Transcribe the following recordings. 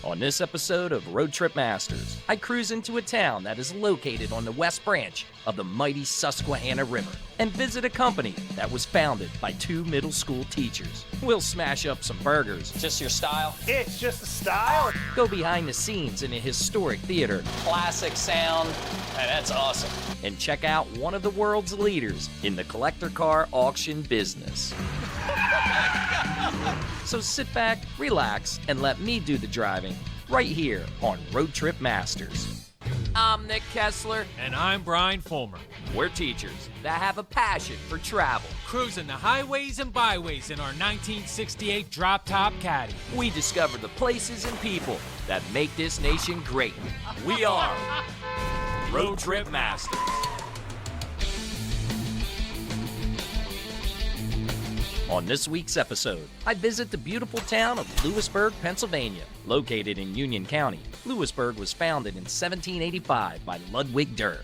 On this episode of Road Trip Masters, I cruise into a town that is located on the west branch of the mighty Susquehanna River and visit a company that was founded by two middle school teachers. We'll smash up some burgers. Just your style? It's just a style. Go behind the scenes in a historic theater. Classic sound. Hey, that's awesome. And check out one of the world's leaders in the collector car auction business. So sit back, relax, and let me do the driving right here on Road Trip Masters. I'm Nick Kessler. And I'm Brian Fulmer. We're teachers that have a passion for travel. Cruising the highways and byways in our 1968 drop-top Caddy. We discover the places and people that make this nation great. We are Road Trip Masters. On this week's episode, I visit the beautiful town of Lewisburg, Pennsylvania. Located in Union County, Lewisburg was founded in 1785 by Ludwig Durr.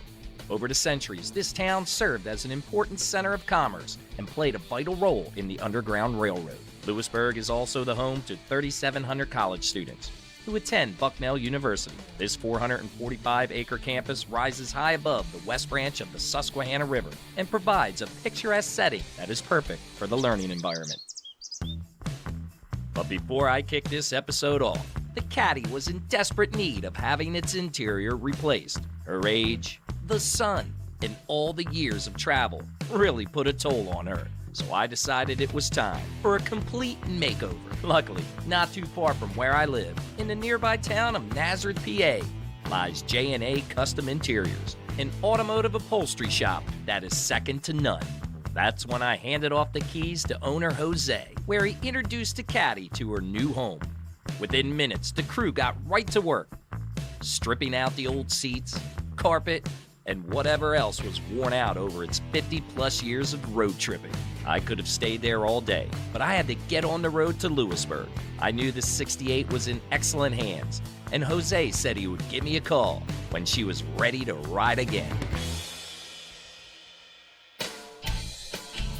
Over the centuries, this town served as an important center of commerce and played a vital role in the Underground Railroad. Lewisburg is also the home to 3,700 college students who attend Bucknell University. This 445-acre campus rises high above the west branch of the Susquehanna River and provides a picturesque setting that is perfect for the learning environment. But before I kick this episode off, the Caddy was in desperate need of having its interior replaced. Her age, the sun, and all the years of travel really put a toll on her. So I decided it was time for a complete makeover. Luckily, not too far from where I live, in the nearby town of Nazareth, PA, lies J&A Custom Interiors, an automotive upholstery shop that is second to none. That's when I handed off the keys to owner Jose, where he introduced the Caddy to her new home. Within minutes, the crew got right to work, stripping out the old seats, carpet, and whatever else was worn out over its 50-plus years of road tripping. I could have stayed there all day, but I had to get on the road to Lewisburg. I knew the 68 was in excellent hands, and Jose said he would give me a call when she was ready to ride again.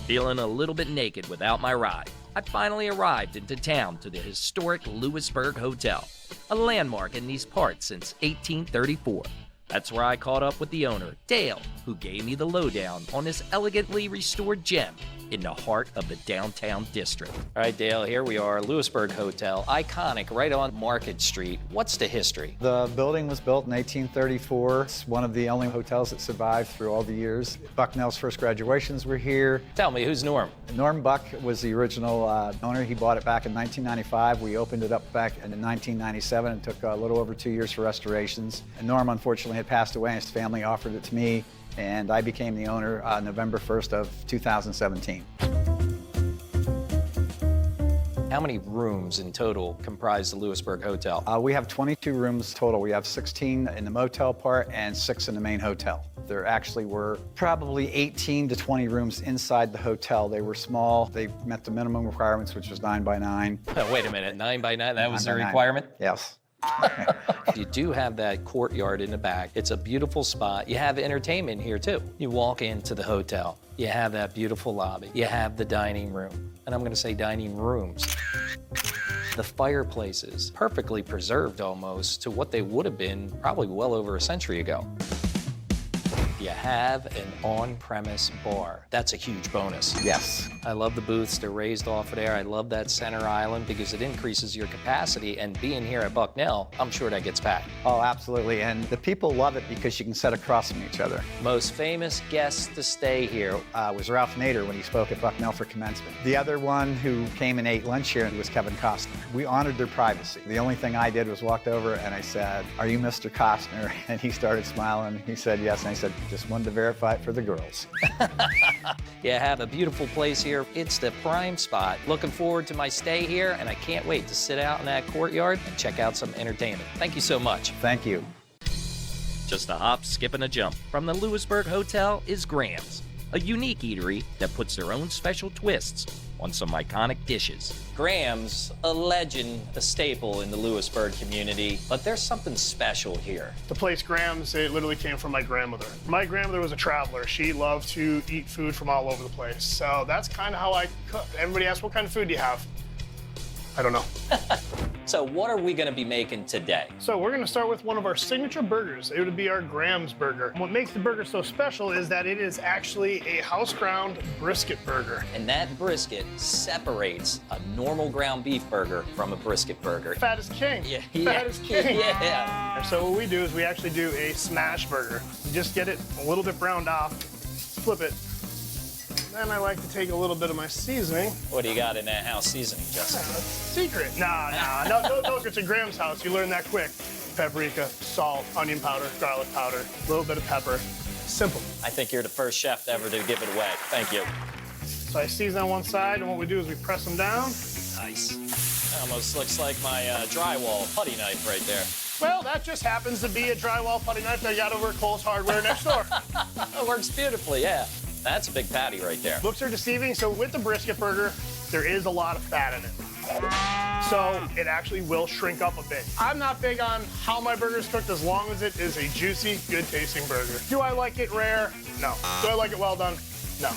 Feeling a little bit naked without my ride, I finally arrived into town to the historic Lewisburg Hotel, a landmark in these parts since 1834. That's where I caught up with the owner, Dale, who gave me the lowdown on this elegantly restored gem in the heart of the downtown district. All right, Dale, here we are, Lewisburg Hotel, iconic, right on Market Street. What's the history? The building was built in 1834. It's one of the only hotels that survived through all the years. Bucknell's first graduations were here. Tell me, who's Norm? Norm Buck was the original owner. He bought it back in 1995. We opened it up back in 1997. It took a little over 2 years for restorations. And Norm, unfortunately, had passed away, and his family offered it to me, and I became the owner November 1st of 2017. How many rooms in total comprise the Lewisburg Hotel? We have 22 rooms total. We have 16 in the motel part and 6 in the main hotel. There actually were probably 18 to 20 rooms inside the hotel. They were small. They met the minimum requirements, which was 9 by 9. Oh, wait a minute, 9 by 9? That was the 9 by 9. requirement? Yes. You do have that courtyard in the back. It's a beautiful spot. You have entertainment here too. You walk into the hotel, you have that beautiful lobby, you have the dining room, and I'm gonna say dining rooms. The fireplaces, perfectly preserved almost to what they would have been probably well over a century ago. You have an on-premise bar. That's a huge bonus. Yes. I love the booths. They're raised off of there. I love that center island because it increases your capacity. And being here at Bucknell, I'm sure that gets packed. Oh, absolutely. And the people love it because you can sit across from each other. Most famous guests to stay here. Was Ralph Nader when he spoke at Bucknell for commencement. The other one who came and ate lunch here was Kevin Costner. We honored their privacy. The only thing I did was walked over and I said, "Are you Mr. Costner?" And he started smiling. He said yes, and I said, "Just wanted to verify it for the girls." You have a beautiful place here. It's the prime spot. Looking forward to my stay here, and I can't wait to sit out in that courtyard and check out some entertainment. Thank you so much. Thank you. Just a hop, skip, and a jump from the Lewisburg Hotel is Graham's, a unique eatery that puts their own special twists on some iconic dishes. Graham's, a legend, a staple in the Lewisburg community, but there's something special here. The place Graham's, it literally came from my grandmother. My grandmother was a traveler. She loved to eat food from all over the place. So that's kind of how I cook. Everybody asks, what kind of food do you have? I don't know. So what are we gonna be making today? So we're gonna start with one of our signature burgers. It would be our Graham's burger. And what makes the burger so special is that it is actually a house-ground brisket burger. And that brisket separates a normal ground beef burger from a brisket burger. Fat is king. Yeah. Fat is king. Yeah. So what we do is we actually do a smash burger. You just get it a little bit browned off, flip it. Then I like to take a little bit of my seasoning. What do you got in that house seasoning, Justin? Secret. No secrets at Graham's house. You learn that quick. Paprika, salt, onion powder, garlic powder, a little bit of pepper. Simple. I think you're the first chef ever to give it away. Thank you. So I season on one side, and what we do is we press them down. Nice. That almost looks like my drywall putty knife right there. Well, that just happens to be a drywall putty knife that I got over at Kohl's Hardware next door. It works beautifully, yeah. That's a big patty right there. Looks are deceiving, so with the brisket burger, there is a lot of fat in it. So it actually will shrink up a bit. I'm not big on how my burger's cooked as long as it is a juicy, good-tasting burger. Do I like it rare? No. Do I like it well done? No.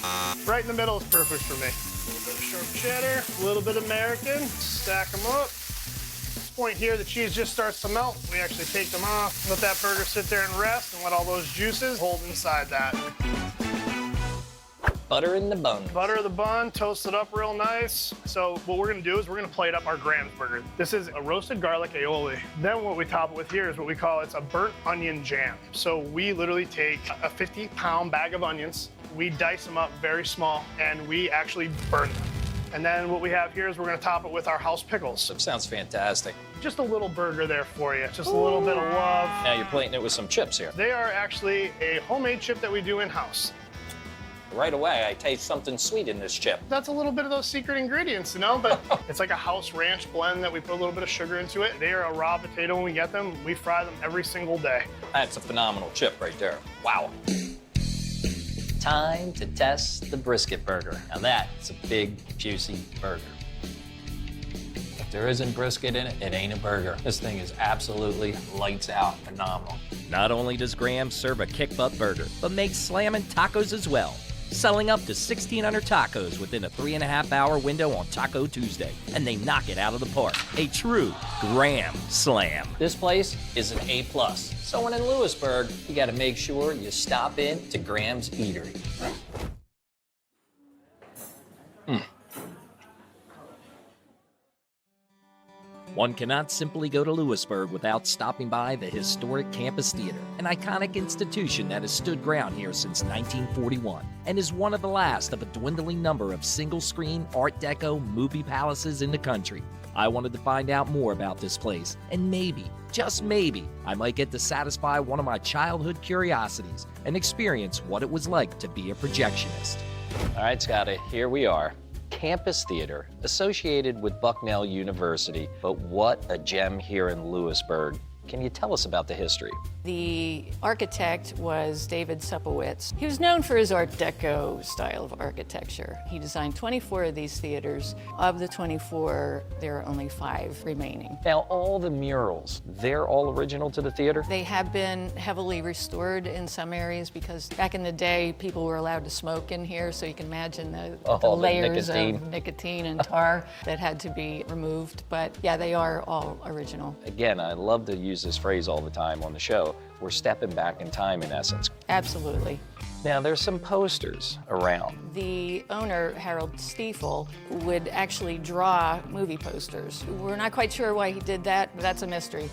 Right in the middle is perfect for me. A little bit of sharp cheddar, a little bit American, stack them up. This point here, the cheese just starts to melt. We actually take them off, let that burger sit there and rest, and let all those juices hold inside that. Butter in the bun. Butter the bun, toast it up real nice. So what we're gonna do is we're gonna plate up our Graham's burger. This is a roasted garlic aioli. Then what we top it with here is what we call, it's a burnt onion jam. So we literally take a 50-pound bag of onions, we dice them up very small, and we actually burn them. And then what we have here is we're gonna top it with our house pickles. That sounds fantastic. Just a little burger there for you, just a little bit of love. Now you're plating it with some chips here. They are actually a homemade chip that we do in-house. Right away, I taste something sweet in this chip. That's a little bit of those secret ingredients, you know, but it's like a house ranch blend that we put a little bit of sugar into it. They are a raw potato when we get them. We fry them every single day. That's a phenomenal chip right there. Wow. Time to test the brisket burger. Now that's a big, juicy burger. If there isn't brisket in it, it ain't a burger. This thing is absolutely lights out phenomenal. Not only does Graham serve a kick-butt burger, but makes slammin' tacos as well, selling up to 1,600 tacos within a 3.5-hour window on Taco Tuesday, and they knock it out of the park. A true Graham Slam. This place is an A+. So when in Lewisburg, you gotta make sure you stop in to Graham's Eatery. One cannot simply go to Lewisburg without stopping by the historic Campus Theater, an iconic institution that has stood ground here since 1941 and is one of the last of a dwindling number of single-screen Art Deco movie palaces in the country. I wanted to find out more about this place, and maybe, just maybe, I might get to satisfy one of my childhood curiosities and experience what it was like to be a projectionist. All right, Scotty, here we are. Campus Theater, associated with Bucknell University, but what a gem here in Lewisburg. Can you tell us about the history? The architect was David Supowitz. He was known for his Art Deco style of architecture. He designed 24 of these theaters. Of the 24, there are only 5 remaining. Now, all the murals, they're all original to the theater? They have been heavily restored in some areas because back in the day, people were allowed to smoke in here, so you can imagine the layers of nicotine and tar that had to be removed. But yeah, they are all original. Again, I love to use this phrase all the time on the show. We're stepping back in time, in essence. Absolutely. Now, there's some posters around. The owner, Harold Stiefel, would actually draw movie posters. We're not quite sure why he did that, but that's a mystery.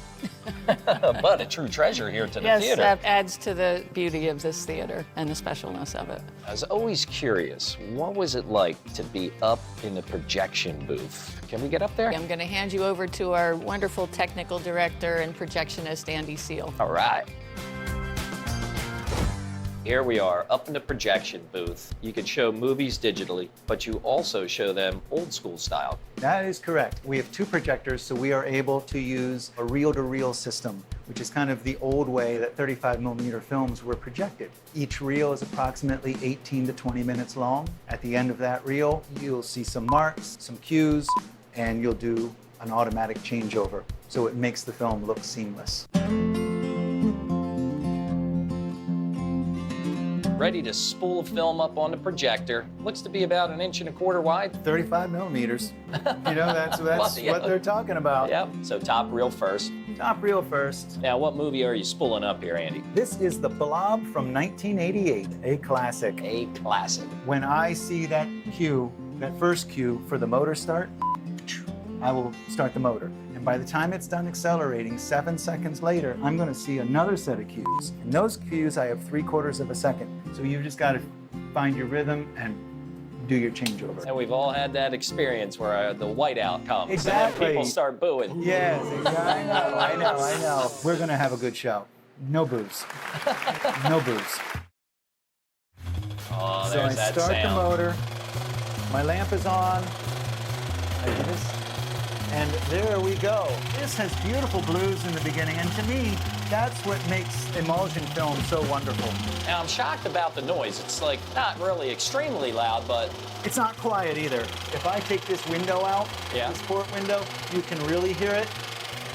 But a true treasure here to the yes, theater. That adds to the beauty of this theater and the specialness of it. I was always curious, what was it like to be up in the projection booth? Can we get up there? I'm going to hand you over to our wonderful technical director and projectionist, Andy Seal. All right. Here we are, up in the projection booth. You can show movies digitally, but you also show them old school style. That is correct. We have 2 projectors, so we are able to use a reel-to-reel system, which is kind of the old way that 35mm films were projected. Each reel is approximately 18 to 20 minutes long. At the end of that reel, you'll see some marks, some cues, and you'll do an automatic changeover. So it makes the film look seamless. ready to spool a film up on the projector. Looks to be about 1.25 inches wide. 35 millimeters. You know, that's what they're talking about. Yep, so top reel first. Top reel first. Now, what movie are you spooling up here, Andy? This is The Blob from 1988, a classic. A classic. When I see that cue, that first cue for the motor start, I will start the motor. And by the time it's done accelerating, 7 seconds later, I'm gonna see another set of cues. And those cues, I have 3/4 of a second. So you've just gotta find your rhythm and do your changeover. And we've all had that experience where the whiteout comes. Exactly. And people start booing. Yes, exactly. I know. We're gonna have a good show. No booze. No booze. Oh, So I there's that start the sound. motor, my lamp is on, I do this, and there we go. This has beautiful blues in the beginning, and to me, that's what makes emulsion film so wonderful. Now, I'm shocked about the noise. It's like not really extremely loud, but It's not quiet either. If I take this window out, Yeah. this port window, you can really hear it.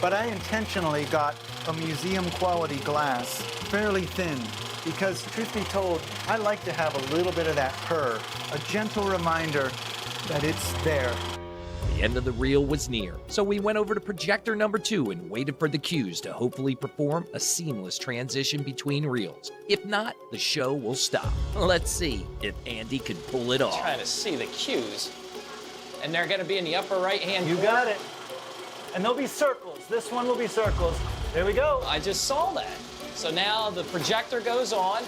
But I intentionally got a museum quality glass, fairly thin, because truth be told, I like to have a little bit of that purr, a gentle reminder that it's there. The end of the reel was near, so we went over to projector number 2 and waited for the cues to hopefully perform a seamless transition between reels. If not, the show will stop. Let's see if Andy can pull it off. trying to see the cues. And they're going to be in the upper right-hand You corner. got it. And there'll be circles. This one will be circles. There we go. I just saw that. So now the projector goes on.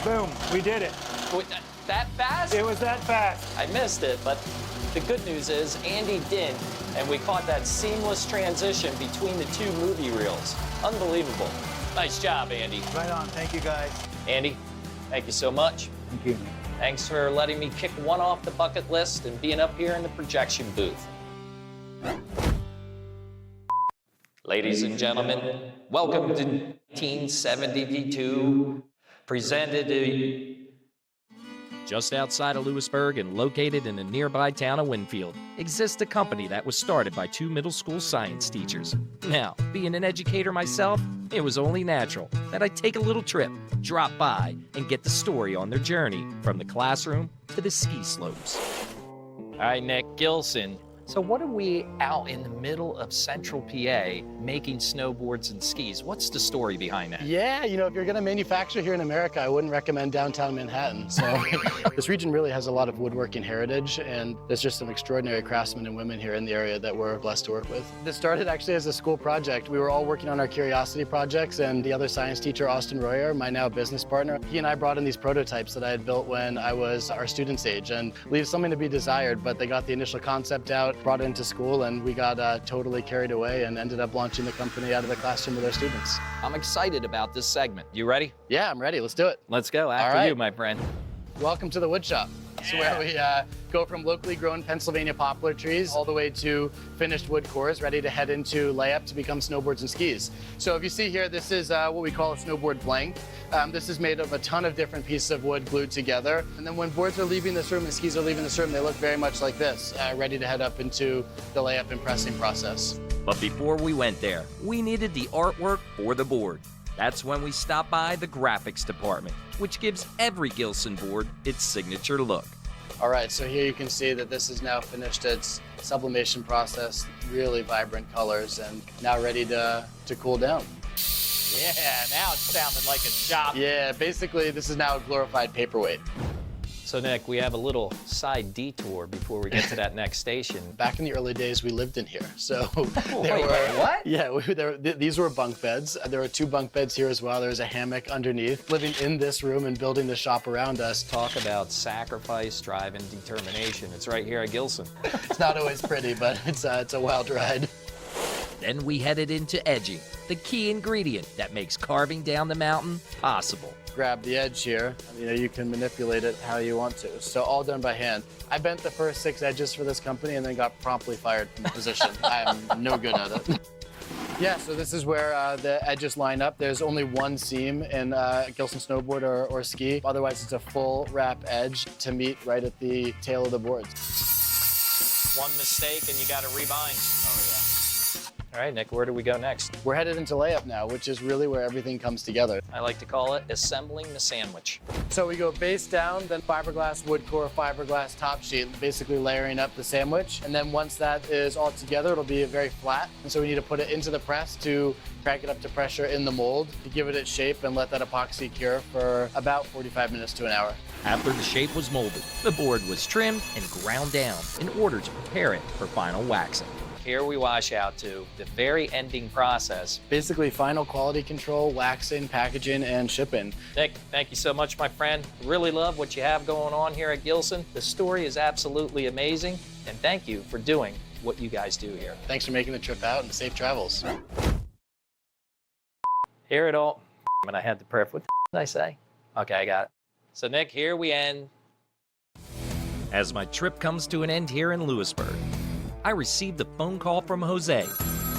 Boom, we did it. Wait, that fast? It was that fast. I missed it, but the good news is Andy did, and we caught that seamless transition between the two movie reels. Unbelievable. Nice job, Andy. Right on. Thank you, guys. Andy, thank you so much. Thank you. Thanks for letting me kick one off the bucket list and being up here in the projection booth. Ladies and gentlemen, welcome to 1972, presented to... Just outside of Lewisburg and located in a nearby town of Winfield, exists a company that was started by 2 middle school science teachers. Now, being an educator myself, it was only natural that I take a little trip, drop by, and get the story on their journey from the classroom to the ski slopes. All right, Nick Gilson. So what are we out in the middle of central PA making snowboards and skis? What's the story behind that? Yeah, you know, if you're going to manufacture here in America, I wouldn't recommend downtown Manhattan. So this region really has a lot of woodworking heritage, and there's just some extraordinary craftsmen and women here in the area that we're blessed to work with. This started actually as a school project. We were all working on our curiosity projects, and the other science teacher, Austin Royer, my now business partner, he and I brought in these prototypes that I had built when I was our student's age, and leaves something to be desired, but they got the initial concept out, brought it into school, and we got totally carried away and ended up launching the company out of the classroom with our students. I'm excited about this segment. You ready? Yeah, I'm ready. Let's do it. Let's go. After right. you, my friend. Welcome to the wood shop. It's where we go from locally grown Pennsylvania poplar trees all the way to finished wood cores ready to head into layup to become snowboards and skis. So if you see here, this is what we call a snowboard blank. This is made of a ton of different pieces of wood glued together. And then when boards are leaving this room and skis are leaving this room, they look very much like this, ready to head up into the layup and pressing process. But before we went there, we needed the artwork for the board. That's when we stopped by the graphics department, which gives every Gilson board its signature look. All right, so here you can see that this is now finished its sublimation process, really vibrant colors, and now ready to cool down. Yeah, now it's sounding like a shop. Yeah, basically this is now a glorified paperweight. So, Nick, we have a little side detour before we get to that next station. Back in the early days, we lived in here, so Wait, what? Yeah, these were bunk beds. There were 2 bunk beds here as well. There was a hammock underneath. Living in this room and building the shop around us. Talk about sacrifice, drive, and determination. It's right here at Gilson. It's not always pretty, but it's a wild ride. Then we headed into edging, the key ingredient that makes carving down the mountain possible. Grab the edge here. You know, you can manipulate it how you want to. So all done by hand. I bent the first 6 edges for this company and then got promptly fired from the position. I'm no good at it. Yeah, so this is where the edges line up. There's only one seam in Gilson snowboard or ski. Otherwise, it's a full wrap edge to meet right at the tail of the boards. One mistake and you got to rebind. Oh, yeah. All All right, Nick, where do we go next? We're headed into layup now, which is really where everything comes together. I like to call it assembling the sandwich. So we go base down, then fiberglass wood core, fiberglass top sheet, basically layering up the sandwich. And then once that is all together, it'll be very flat. And so we need to put it into the press to crank it up to pressure in the mold to give it its shape and let that epoxy cure for about 45 minutes to an hour. After the shape was molded, the board was trimmed and ground down in order to prepare it for final waxing. Here we wash out to the very ending process. Basically final quality control, waxing, packaging, and shipping. Nick, thank you so much, my friend. Really love what you have going on here at Gilson. The story is absolutely amazing, and thank you for doing what you guys do here. Thanks for making the trip out and safe travels. Hear it all. And I had the prep. What did I say? Okay, I got it. So Nick, here we end. As my trip comes to an end here in Lewisburg, I received a phone call from Jose,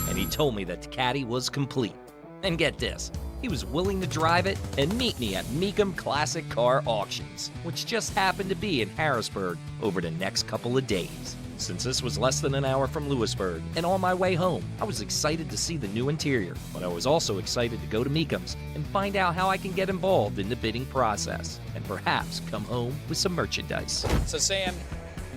and he told me that the Caddy was complete. And get this, he was willing to drive it and meet me at Mecum Classic Car Auctions, which just happened to be in Harrisburg over the next couple of days. Since this was less than an hour from Lewisburg and on my way home, I was excited to see the new interior, but I was also excited to go to Mecum's and find out how I can get involved in the bidding process and perhaps come home with some merchandise. So Sam,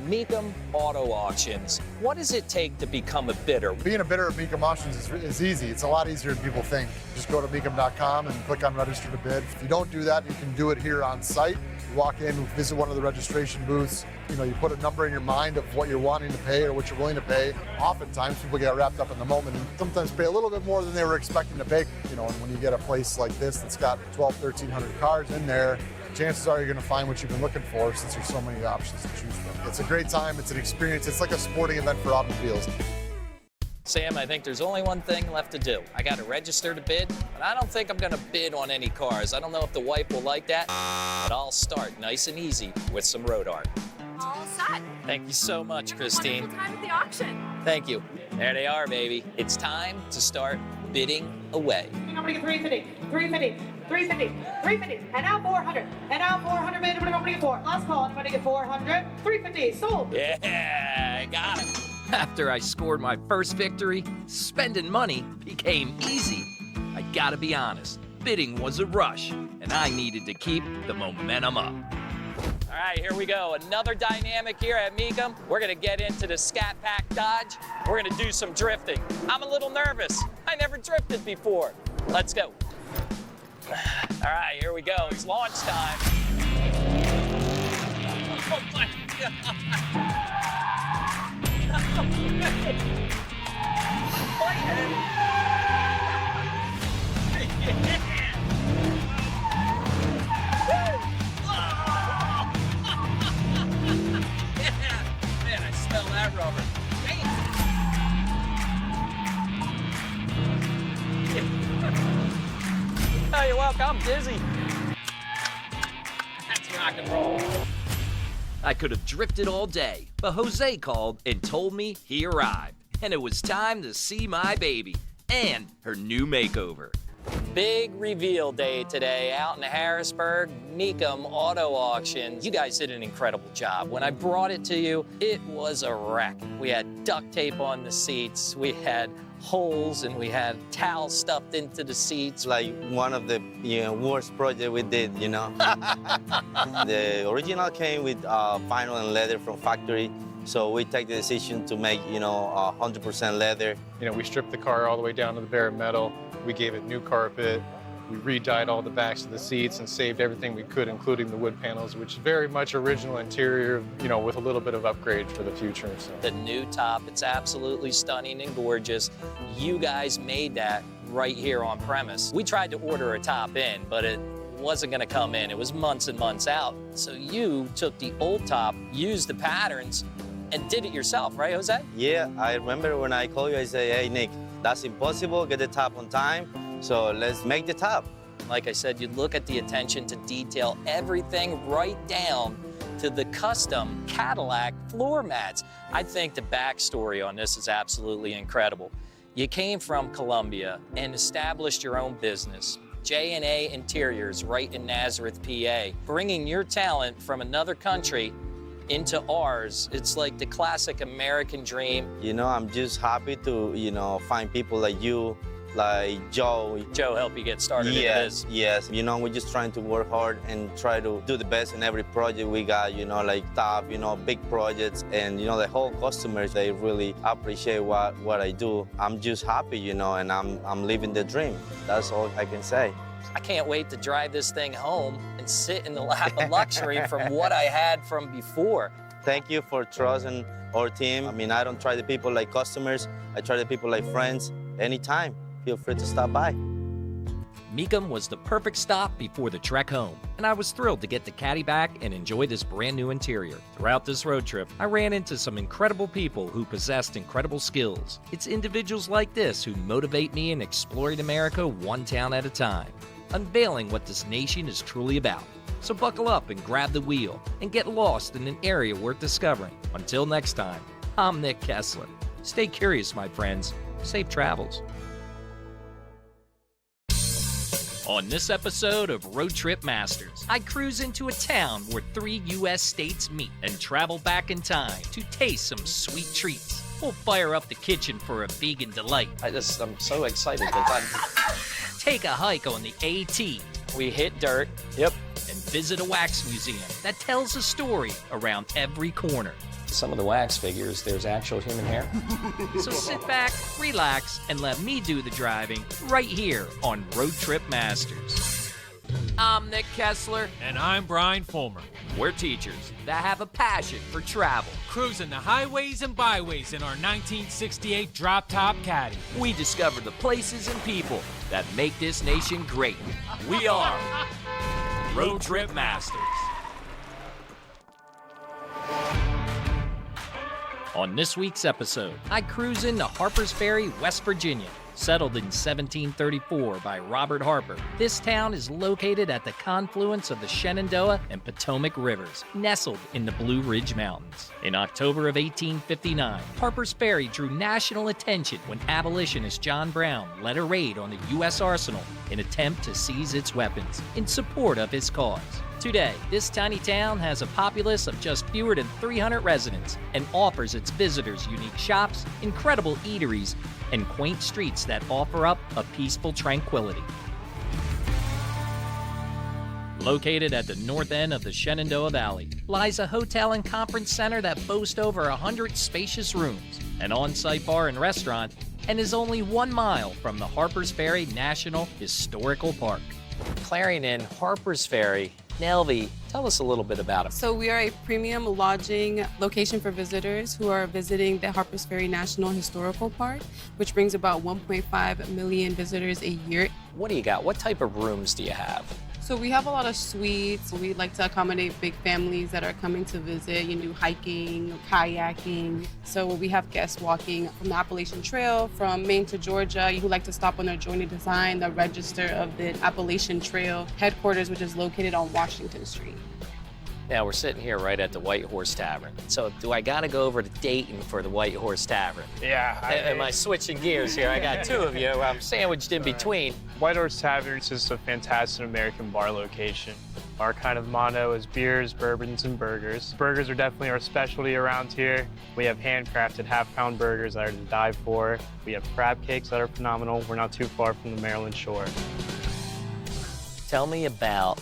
Mecum Auto Auctions, what does it take to become a bidder? Being a bidder at Mecum Auctions is easy. It's a lot easier than people think. Just go to mecum.com and click on register to bid. If you don't do that, you can do it here on site. You walk in, visit one of the registration booths. You know, you put a number in your mind of what you're wanting to pay or what you're willing to pay. Oftentimes people get wrapped up in the moment and sometimes pay a little bit more than they were expecting to pay. You know, and when you get a place like this that's got 1,200-1,300 cars in there, chances are you're going to find what you've been looking for since there's so many options to choose from. It's a great time. It's an experience. It's like a sporting event for automobiles. Sam, I think there's only one thing left to do. I got to register to bid, but I don't think I'm going to bid on any cars. I don't know if the wife will like that, but I'll start nice and easy with some road art. All set. Thank you so much, Christine. Wonderful time at the auction. Thank you. There they are, baby. It's time to start bidding away. I'm gonna get 350, 350, 350, 350, and now 400, and now 400, man, I'm gonna get 4. Last call, I'm gonna get 400, 350, sold. Yeah, I got it. After I scored my first victory, spending money became easy. I gotta be honest, bidding was a rush, and I needed to keep the momentum up. All right, here we go. Another dynamic here at Mecum. We're gonna get into the Scat Pack Dodge. We're gonna do some drifting. I'm a little nervous. I never drifted before. Let's go. All right, here we go. It's launch time. Oh my God. Man, I smell that rubber. Oh, you're welcome. I'm dizzy. That's rock and roll. I could have drifted all day, but Jose called and told me he arrived, and it was time to see my baby and her new makeover. Big reveal day today out in Harrisburg, Mecum Auto Auction. You guys did an incredible job. When I brought it to you, it was a wreck. We had duct tape on the seats, we had holes, and we had towels stuffed into the seats. Like one of the worst project we did, you know. The original came with vinyl and leather from factory. So we take the decision to make, 100% leather. You know, we stripped the car all the way down to the bare metal. We gave it new carpet. We re-dyed all the backs of the seats and saved everything we could, including the wood panels, which is very much original interior, with a little bit of upgrade for the future. So. The new top, it's absolutely stunning and gorgeous. You guys made that right here on premise. We tried to order a top in, but it wasn't gonna come in. It was months and months out. So you took the old top, used the patterns, and did it yourself, right, Jose? Yeah, I remember when I called you, I said, hey, Nick, that's impossible, get the top on time, so let's make the top. Like I said, you look at the attention to detail, everything right down to the custom Cadillac floor mats. I think the backstory on this is absolutely incredible. You came from Columbia and established your own business, J&A Interiors, right in Nazareth, PA, bringing your talent from another country into ours. It's like the classic American dream. You know, I'm just happy to, you know, find people like you, like Joe. Joe helped you get started into this. Yes. You know, we're just trying to work hard and try to do the best in every project we got, you know, like top, you know, big projects. And, you know, the whole customers, they really appreciate what I do. I'm just happy, you know, and I'm living the dream. That's all I can say. I can't wait to drive this thing home and sit in the lap of luxury from what I had from before. Thank you for trusting our team. I mean, I don't try the people like customers. I try the people like friends. Anytime, feel free to stop by. Mecum was the perfect stop before the trek home, and I was thrilled to get the Caddy back and enjoy this brand new interior. Throughout this road trip, I ran into some incredible people who possessed incredible skills. It's individuals like this who motivate me in exploring America one town at a time, unveiling what this nation is truly about. So buckle up and grab the wheel and get lost in an area worth discovering. Until next time, I'm Nick Kessler. Stay curious, my friends. Safe travels. On this episode of Road Trip Masters, I cruise into a town where 3 U.S. states meet and travel back in time to taste some sweet treats. We'll fire up the kitchen for a vegan delight. I'm so excited. Take a hike on the AT. We hit dirt. Yep. And visit a wax museum that tells a story around every corner. Some of the wax figures, there's actual human hair. So sit back, relax, and let me do the driving right here on Road Trip Masters. I'm Nick Kessler. And I'm Brian Fulmer. We're teachers that have a passion for travel. Cruising the highways and byways in our 1968 drop-top Caddy. We discover the places and people that make this nation great. We are Road Trip Masters. On this week's episode, I cruise into Harpers Ferry, West Virginia. Settled in 1734 by Robert Harper, this town is located at the confluence of the Shenandoah and Potomac rivers, nestled in the Blue Ridge Mountains. In October of 1859, Harpers Ferry drew national attention when abolitionist John Brown led a raid on the U.S. arsenal in an attempt to seize its weapons in support of his cause. Today, this tiny town has a populace of just fewer than 300 residents and offers its visitors unique shops, incredible eateries, and quaint streets that offer up a peaceful tranquility. Located at the north end of the Shenandoah Valley lies a hotel and conference center that boasts over 100 spacious rooms, an on-site bar and restaurant, and is only 1 mile from the Harpers Ferry National Historical Park. Clarion Harpers Ferry. Nelvi, tell us a little bit about it. So we are a premium lodging location for visitors who are visiting the Harpers Ferry National Historical Park, which brings about 1.5 million visitors a year. What do you got? What type of rooms do you have? So we have a lot of suites. We like to accommodate big families that are coming to visit, you know, hiking, kayaking. So we have guests walking from the Appalachian Trail from Maine to Georgia who like to stop on their journey to sign the register of the Appalachian Trail headquarters, which is located on Washington Street. Now, we're sitting here right at the White Horse Tavern. So do I got to go over to Dayton for the White Horse Tavern? Yeah. Am I switching gears here? I got 2 of you. I'm sandwiched in between. White Horse Tavern is just a fantastic American bar location. Our kind of motto is beers, bourbons, and burgers. Burgers are definitely our specialty around here. We have handcrafted half-pound burgers that are to die for. We have crab cakes that are phenomenal. We're not too far from the Maryland shore. Tell me about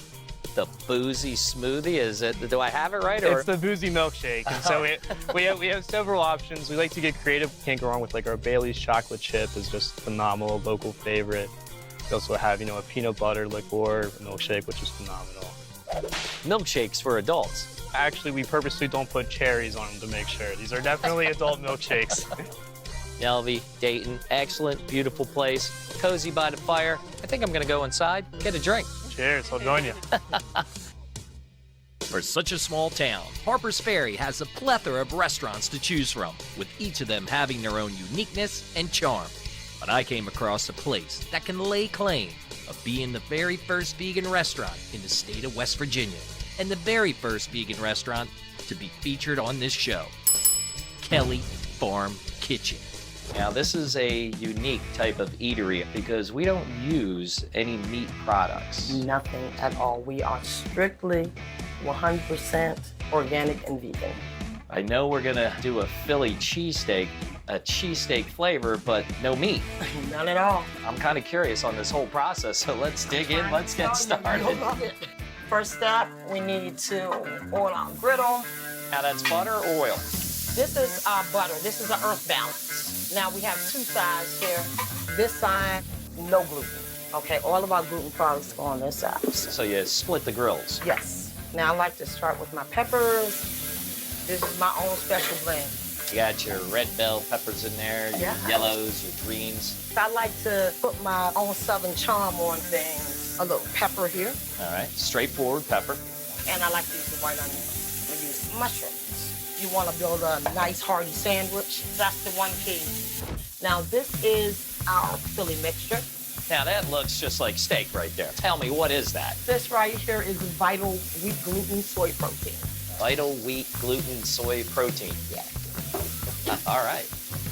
the boozy smoothie. Is it? Do I have it right? Or? It's the boozy milkshake. And so we have several options. We like to get creative. Can't go wrong with like our Bailey's chocolate chip is just phenomenal, local favorite. We also have, you know, a peanut butter liqueur milkshake, which is phenomenal. Milkshakes for adults. Actually, we purposely don't put cherries on them to make sure. These are definitely adult milkshakes. Nelvi, Dayton, excellent, beautiful place, cozy by the fire. I think I'm gonna go inside, get a drink. Cheers, I'll join you. For such a small town, Harpers Ferry has a plethora of restaurants to choose from, with each of them having their own uniqueness and charm. But I came across a place that can lay claim of being the very first vegan restaurant in the state of West Virginia, and the very first vegan restaurant to be featured on this show, Kelly Farm Kitchen. Now, this is a unique type of eatery because we don't use any meat products. Nothing at all. We are strictly 100% organic and vegan. I know we're gonna do a Philly cheesesteak, a cheesesteak flavor, but no meat. None at all. I'm kind of curious on this whole process, so let's dig in, let's get started. You'll love it. First step, we need to oil our griddle. Now that's butter or oil? This is our butter. This is our earth balance. Now we have two sides here. This side, no gluten. Okay, all of our gluten products go on this side. So you split the grills? Yes. Now I like to start with my peppers. This is my own special blend. You got your red bell peppers in there, your yellows, your greens. I like to put my own southern charm on things. A little pepper here. All right, straightforward pepper. And I like to use the white onion. We use mushrooms. You want to build a nice hearty sandwich. That's the one key. Now this is our Philly mixture. Now that looks just like steak right there. Tell me, what is that? This right here is Vital Wheat Gluten Soy Protein. Vital Wheat Gluten Soy Protein. Yes. All right.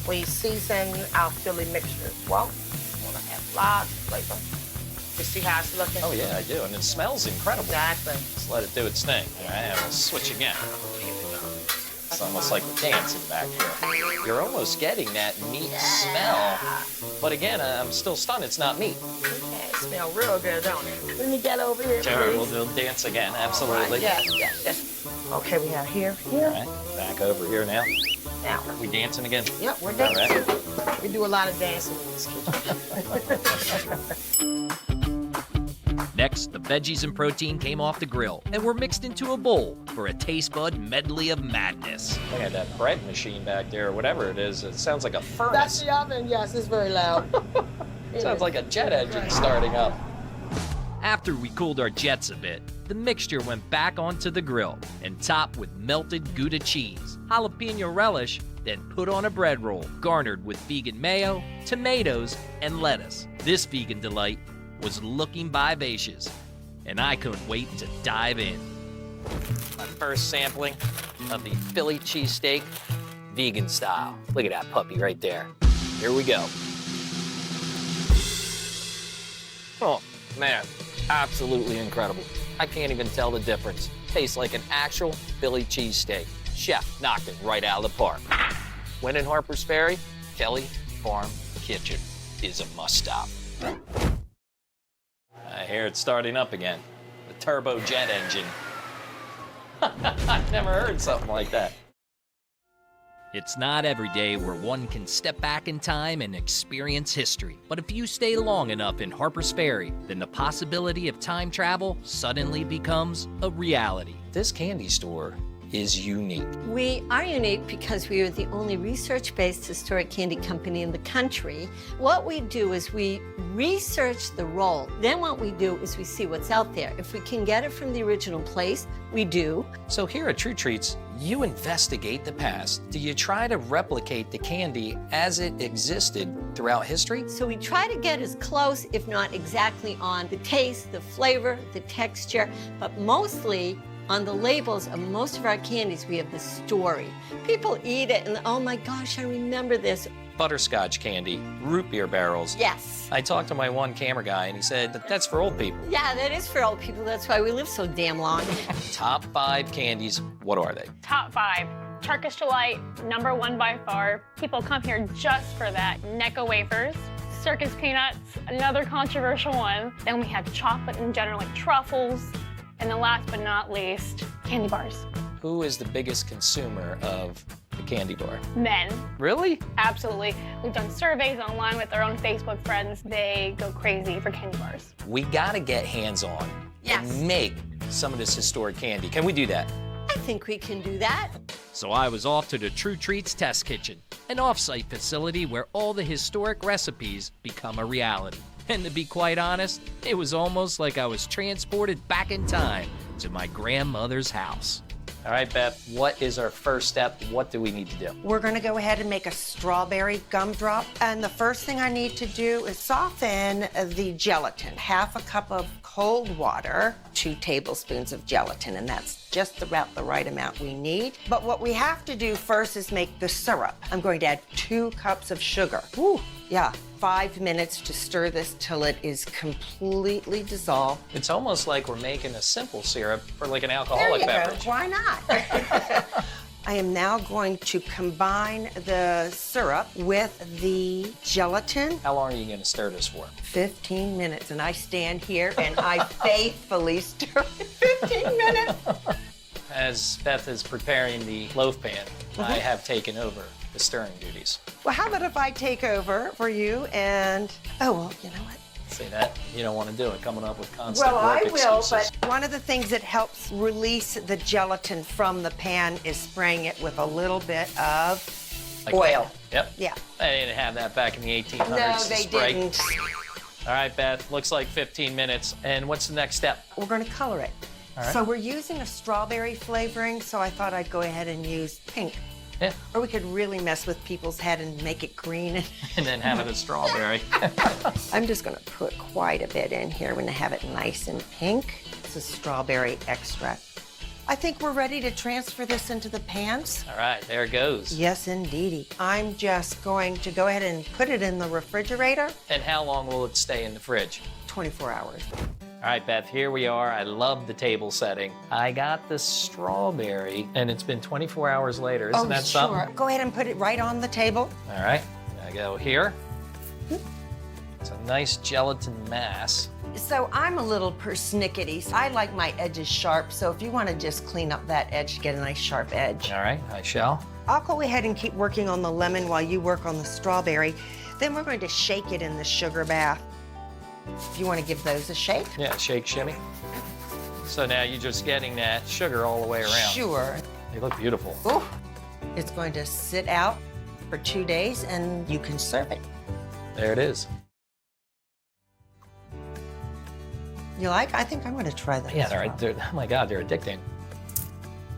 We season our Philly mixture as well. You want to have lots of flavor. You see how it's looking? Oh yeah, I do, and it smells incredible. Exactly. Let's let it do its thing. All right, and we'll switch again. It's almost like we're dancing back here. You're almost getting that meat smell, but again, I'm still stunned. It's not meat. Yeah, it smells real good, don't it? Let me get over here, Sure, please. we'll dance again. Absolutely. Right. Yes. Okay, we have here. All right, back over here now. Now. We dancing again? Yep, we're dancing. All right. We do a lot of dancing in this kitchen. Next, the veggies and protein came off the grill and were mixed into a bowl for a taste bud medley of madness. Look at that bread machine back there, or whatever it is. It sounds like a furnace. That's the oven, yes, it's very loud. Sounds like a jet engine starting up. After we cooled our jets a bit, the mixture went back onto the grill and topped with melted Gouda cheese, jalapeno relish, then put on a bread roll garnered with vegan mayo, tomatoes, and lettuce. This vegan delight was looking vivacious, and I couldn't wait to dive in. My first sampling of the Philly cheesesteak, vegan style. Look at that puppy right there. Here we go. Oh, man, absolutely incredible. I can't even tell the difference. Tastes like an actual Philly cheesesteak. Chef knocked it right out of the park. When in Harpers Ferry, Kelly Farm Kitchen is a must-stop. I hear it starting up again. The turbo jet engine. I've never heard something like that. It's not every day where one can step back in time and experience history. But if you stay long enough in Harpers Ferry, then the possibility of time travel suddenly becomes a reality. This candy store is unique. We are unique because we are the only research-based historic candy company in the country. What we do is we research the roll. Then what we do is we see what's out there. If we can get it from the original place, we do. So here at True Treats, you investigate the past. Do you try to replicate the candy as it existed throughout history? So we try to get as close, if not exactly, on the taste, the flavor, the texture, but mostly on the labels of most of our candies, we have the story. People eat it and, oh my gosh, I remember this. Butterscotch candy, root beer barrels. Yes. I talked to my one camera guy and he said that that's for old people. Yeah, that is for old people. That's why we live so damn long. Top 5 candies, what are they? Top 5. Turkish Delight, #1 by far. People come here just for that. Necco wafers. Circus peanuts, another controversial one. Then we have chocolate in general, like truffles. And then last but not least, candy bars. Who is the biggest consumer of the candy bar? Men. Really? Absolutely. We've done surveys online with our own Facebook friends. They go crazy for candy bars. We gotta get hands-on and make some of this historic candy. Can we do that? I think we can do that. So I was off to the True Treats Test Kitchen, an off-site facility where all the historic recipes become a reality. And to be quite honest, it was almost like I was transported back in time to my grandmother's house. All right, Beth, what is our first step? What do we need to do? We're gonna go ahead and make a strawberry gumdrop. And the first thing I need to do is soften the gelatin. 1/2 cup of cold water, 2 tablespoons of gelatin, and that's just about the right amount we need. But what we have to do first is make the syrup. I'm going to add 2 cups of sugar. Ooh, yeah. 5 minutes to stir this till it is completely dissolved. It's almost like we're making a simple syrup for like an alcoholic beverage. Why not? I am now going to combine the syrup with the gelatin. How long are you going to stir this for? 15 minutes, and I stand here and I faithfully stir it 15 minutes. As Beth is preparing the loaf pan, I have taken over the stirring duties. Well, how about if I take over for you and, oh, well, you know what? Say that, you don't want to do it, coming up with constant Well, work I will, excuses. but one of the things that helps release the gelatin from the pan is spraying it with a little bit of oil. Yep. Yeah. They didn't have that back in the 1800s. No, to they spray. didn't. All right, Beth, looks like 15 minutes. And what's the next step? We're going to color it. All right. So we're using a strawberry flavoring, so I thought I'd go ahead and use pink. Yeah. Or we could really mess with people's head and make it green. And then have it a strawberry. I'm just going to put quite a bit in here. I'm going to have it nice and pink. It's a strawberry extract. I think we're ready to transfer this into the pans. All right, there it goes. Yes, indeedy. I'm just going to go ahead and put it in the refrigerator. And how long will it stay in the fridge? 24 hours. All right, Beth, here we are. I love the table setting. I got the strawberry, and it's been 24 hours later. Isn't that sure. something? Go ahead and put it right on the table. All right, I go here. It's a nice gelatin mass. So I'm a little persnickety. So I like my edges sharp, so if you want to just clean up that edge to get a nice sharp edge. All right, I shall. I'll go ahead and keep working on the lemon while you work on the strawberry. Then we're going to shake it in the sugar bath. If you want to give those a shake. Yeah, shake, shimmy. So now you're just getting that sugar all the way around. Sure. They look beautiful. Ooh. It's going to sit out for 2 days and you can serve it. There it is. You like? I think I'm going to try that. Yeah, oh my God, they're addicting.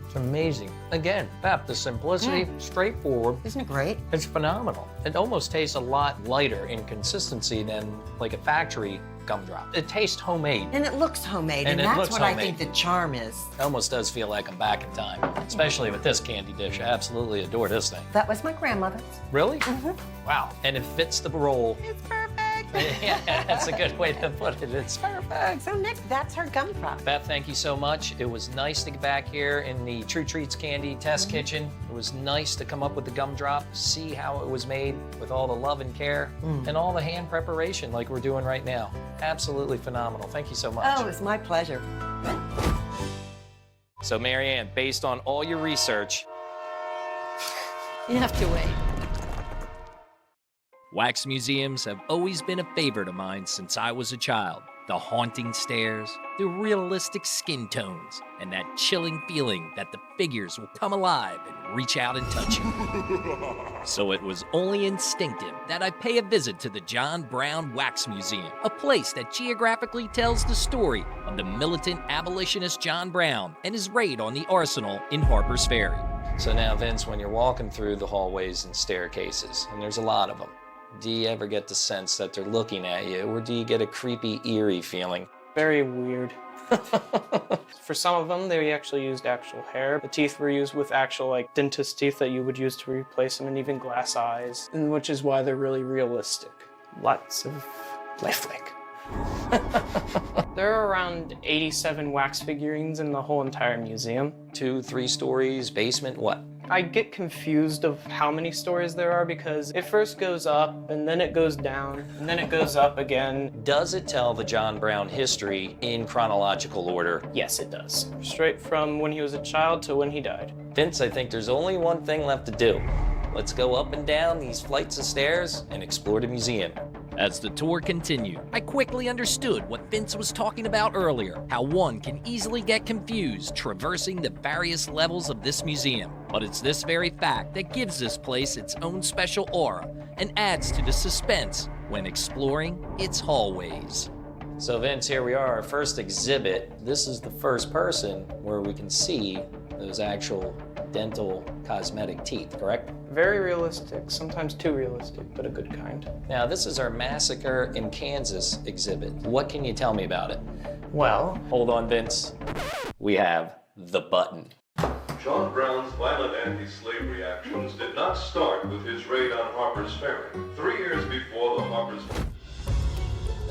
It's amazing. Again, Beth, the simplicity, straightforward. Isn't it great? It's phenomenal. It almost tastes a lot lighter in consistency than like a factory gumdrop. It tastes homemade. And it looks homemade, and it that's looks what homemade. I think the charm is. It almost does feel like I'm back in time, especially with this candy dish. I absolutely adore this thing. That was my grandmother's. Really? Mm-hmm. Wow. And it fits the roll. It's perfect. Yeah, that's a good way to put it. It's perfect. So Nick, that's her gumdrop. Beth, thank you so much. It was nice to get back here in the True Treats Candy Test Mm-hmm. Kitchen. It was nice to come up with the gumdrop, see how it was made with all the love and care and all the hand preparation like we're doing right now. Absolutely phenomenal. Thank you so much. Oh, it's my pleasure. So, Marianne, based on all your research, You have to wait. Wax museums have always been a favorite of mine since I was a child. The haunting stares, the realistic skin tones, and that chilling feeling that the figures will come alive and reach out and touch you. So it was only instinctive that I pay a visit to the John Brown Wax Museum, a place that geographically tells the story of the militant abolitionist John Brown and his raid on the arsenal in Harpers Ferry. So now, Vince, when you're walking through the hallways and staircases, and there's a lot of them, do you ever get the sense that they're looking at you, or do you get a creepy, eerie feeling? Very weird. For some of them, they actually used actual hair. The teeth were used with actual, like, dentist teeth that you would use to replace them, and even glass eyes, and which is why they're really realistic. Lots of lifelike. There are around 87 wax figurines in the whole entire museum. 2, 3 stories, basement, what? I get confused of how many stories there are because it first goes up and then it goes down and then it goes up again. Does it tell the John Brown history in chronological order? Yes, it does. Straight from when he was a child to when he died. Vince, I think there's only one thing left to do. Let's go up and down these flights of stairs and explore the museum. As the tour continued, I quickly understood what Vince was talking about earlier, how one can easily get confused traversing the various levels of this museum. But it's this very fact that gives this place its own special aura and adds to the suspense when exploring its hallways. So Vince, here we are, our first exhibit. This is the first person where we can see those actual dental cosmetic teeth, correct? Very realistic, sometimes too realistic, but a good kind. Now, this is our Massacre in Kansas exhibit. What can you tell me about it? Well, hold on, Vince. We have the button. John Brown's violent anti-slavery actions did not start with his raid on Harpers Ferry. 3 years before the Harpers...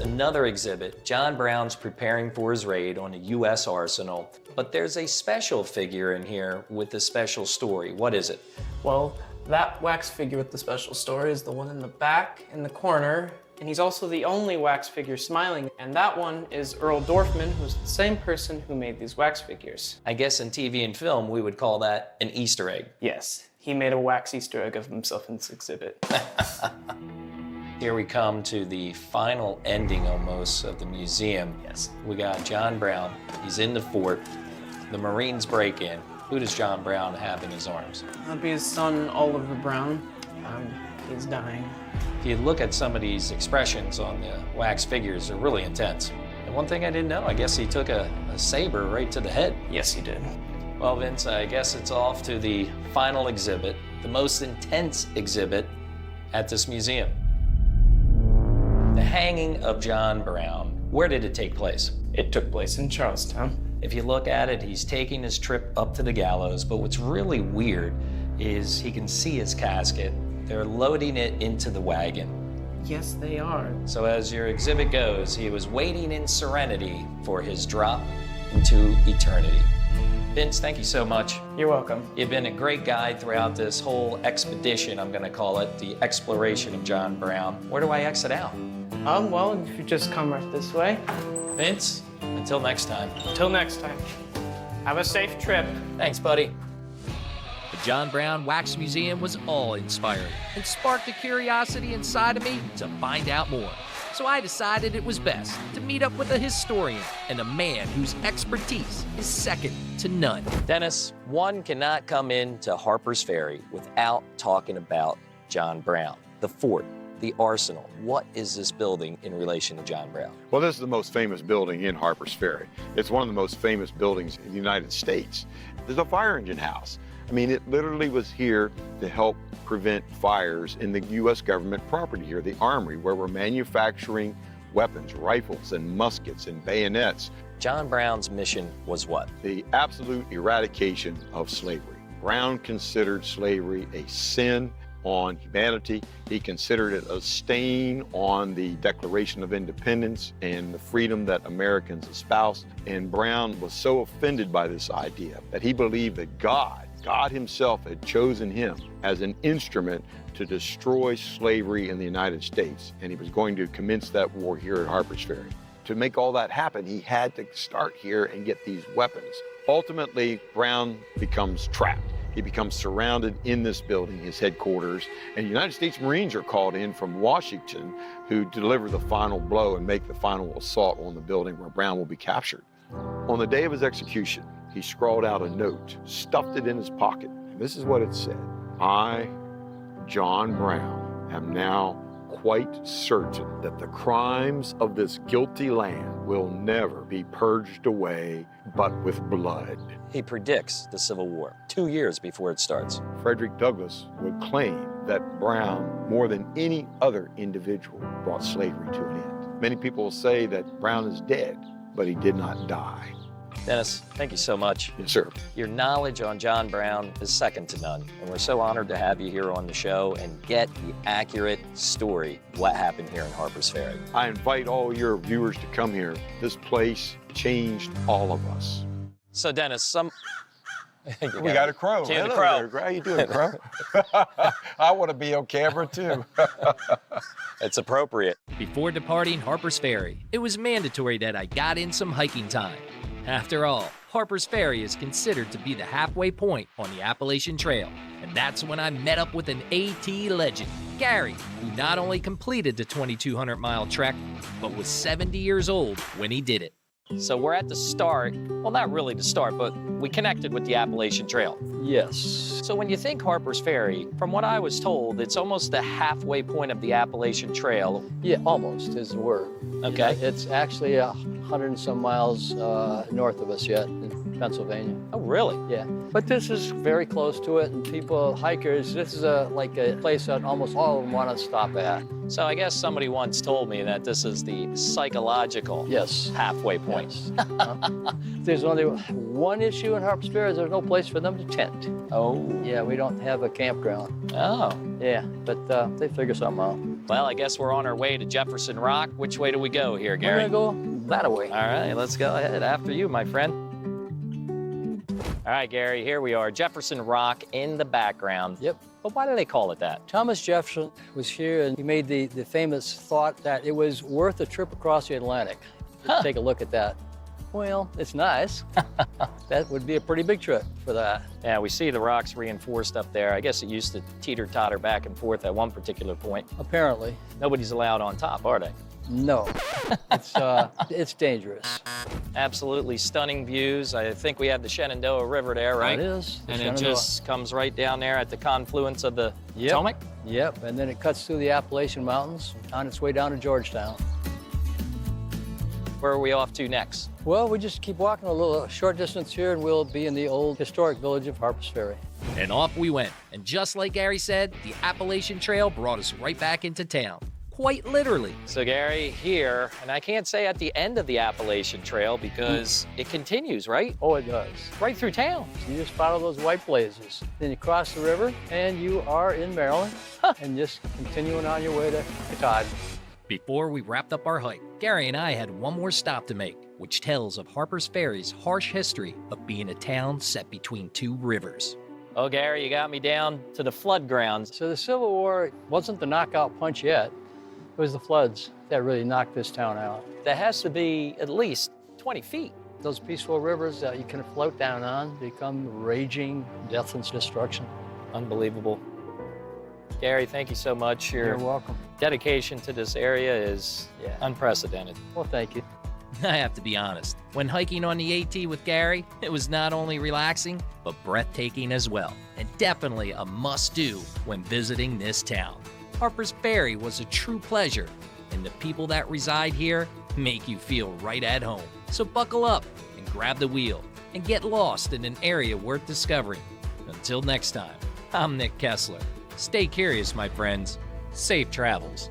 Another exhibit, John Brown's preparing for his raid on a U.S. arsenal, but there's a special figure in here with a special story. What is it? Well, that wax figure with the special story is the one in the back in the corner, and he's also the only wax figure smiling. And that one is Earl Dorfman, who's the same person who made these wax figures. I guess in TV and film, we would call that an Easter egg. Yes, he made a wax Easter egg of himself in this exhibit. Here we come to the final ending almost of the museum. Yes. We got John Brown. He's in the fort. The Marines break in. Who does John Brown have in his arms? That'd be his son, Oliver Brown. He's dying. If you look at some of these expressions on the wax figures, they're really intense. And one thing I didn't know, I guess he took a saber right to the head. Yes, he did. Well, Vince, I guess it's off to the final exhibit, the most intense exhibit at this museum. The hanging of John Brown. Where did it take place? It took place in Charlestown. If you look at it, he's taking his trip up to the gallows, but what's really weird is he can see his casket. They're loading it into the wagon. Yes, they are. So as your exhibit goes, he was waiting in serenity for his drop into eternity. Vince, thank you so much. You're welcome. You've been a great guide throughout this whole expedition, I'm gonna call it, the exploration of John Brown. Where do I exit out? Well, if you just come right this way. Vince, until next time. Until next time. Have a safe trip. Thanks, buddy. The John Brown Wax Museum was awe-inspiring and sparked a curiosity inside of me to find out more. So I decided it was best to meet up with a historian and a man whose expertise is second to none. Dennis, one cannot come into Harpers Ferry without talking about John Brown, the fort, the arsenal. What is this building in relation to John Brown? Well, this is the most famous building in Harpers Ferry. It's one of the most famous buildings in the United States. There's a fire engine house. I mean, it literally was here to help prevent fires in the U.S. government property here, the Armory, where we're manufacturing weapons, rifles and muskets and bayonets. John Brown's mission was what? The absolute eradication of slavery. Brown considered slavery a sin on humanity. He considered it a stain on the Declaration of Independence and the freedom that Americans espoused. And Brown was so offended by this idea that he believed that God himself had chosen him as an instrument to destroy slavery in the United States. And he was going to commence that war here at Harpers Ferry. To make all that happen, he had to start here and get these weapons. Ultimately, Brown becomes trapped. He becomes surrounded in this building, his headquarters, and United States Marines are called in from Washington who deliver the final blow and make the final assault on the building where Brown will be captured. On the day of his execution, he scrawled out a note, stuffed it in his pocket, and this is what it said. I, John Brown, am now quite certain that the crimes of this guilty land will never be purged away but with blood. He predicts the Civil War 2 years before it starts. Frederick Douglass would claim that Brown, more than any other individual, brought slavery to an end. Many people say that Brown is dead, but he did not die. Dennis, thank you so much. Yes, sir. Your knowledge on John Brown is second to none, and we're so honored to have you here on the show and get the accurate story of what happened here in Harpers Ferry. I invite all your viewers to come here. This place changed all of us. So, Dennis, we got a crow. Cue the Hello crow. there. How you doing, crow? I want to be on camera, too. It's appropriate. Before departing Harpers Ferry, it was mandatory that I got in some hiking time. After all, Harpers Ferry is considered to be the halfway point on the Appalachian Trail, and that's when I met up with an AT legend, Gary, who not only completed the 2,200-mile trek, but was 70 years old when he did it. So we're at the start, well, not really the start, but we connected with the Appalachian Trail. Yes. So when you think Harpers Ferry, from what I was told, it's almost the halfway point of the Appalachian Trail. Yeah, almost is the word. Okay. It's actually 100 and some miles north of us yet. Pennsylvania. Oh, really? Yeah. But this is very close to it, and people, hikers, this is like a place that almost all of them want to stop at. So I guess somebody once told me that this is the psychological halfway point. Yes. There's only one issue in Harpers Ferry is there's no place for them to tent. Oh. Yeah, we don't have a campground. Oh. Yeah, but they figure something out. Well, I guess we're on our way to Jefferson Rock. Which way do we go here, Gary? We're gonna go that way. All right, let's go ahead. After you, my friend. All right, Gary, here we are. Jefferson Rock in the background. Yep. But why do they call it that? Thomas Jefferson was here, and he made the famous thought that it was worth a trip across the Atlantic. Take a look at that. Well, it's nice. That would be a pretty big trip for that. Yeah, we see the rocks reinforced up there. I guess it used to teeter-totter back and forth at one particular point. Apparently. Nobody's allowed on top, are they? No. It's dangerous. Absolutely stunning views. I think we have the Shenandoah River there, right? It is. And it just comes right down there at the confluence of the Potomac? Yep, and then it cuts through the Appalachian Mountains on its way down to Georgetown. Where are we off to next? Well, we just keep walking a short distance here, and we'll be in the old historic village of Harpers Ferry. And off we went. And just like Gary said, the Appalachian Trail brought us right back into town. Quite literally. So Gary, here, and I can't say at the end of the Appalachian Trail because it continues, right? Oh, it does. Right through town. You just follow those white blazes. Then you cross the river, and you are in Maryland, and just continuing on your way to Caddy. Before we wrapped up our hike, Gary and I had one more stop to make, which tells of Harpers Ferry's harsh history of being a town set between two rivers. Oh, Gary, you got me down to the flood grounds. So the Civil War wasn't the knockout punch yet. It was the floods that really knocked this town out. That has to be at least 20 feet. Those peaceful rivers that you can float down on become raging death and destruction. Unbelievable. Gary, thank you so much. You're welcome. Dedication to this area is unprecedented. Well, thank you. I have to be honest, when hiking on the AT with Gary, it was not only relaxing, but breathtaking as well, and definitely a must-do when visiting this town. Harpers Ferry was a true pleasure, and the people that reside here make you feel right at home. So buckle up and grab the wheel and get lost in an area worth discovering. Until next time, I'm Nick Kessler. Stay curious, my friends. Safe travels.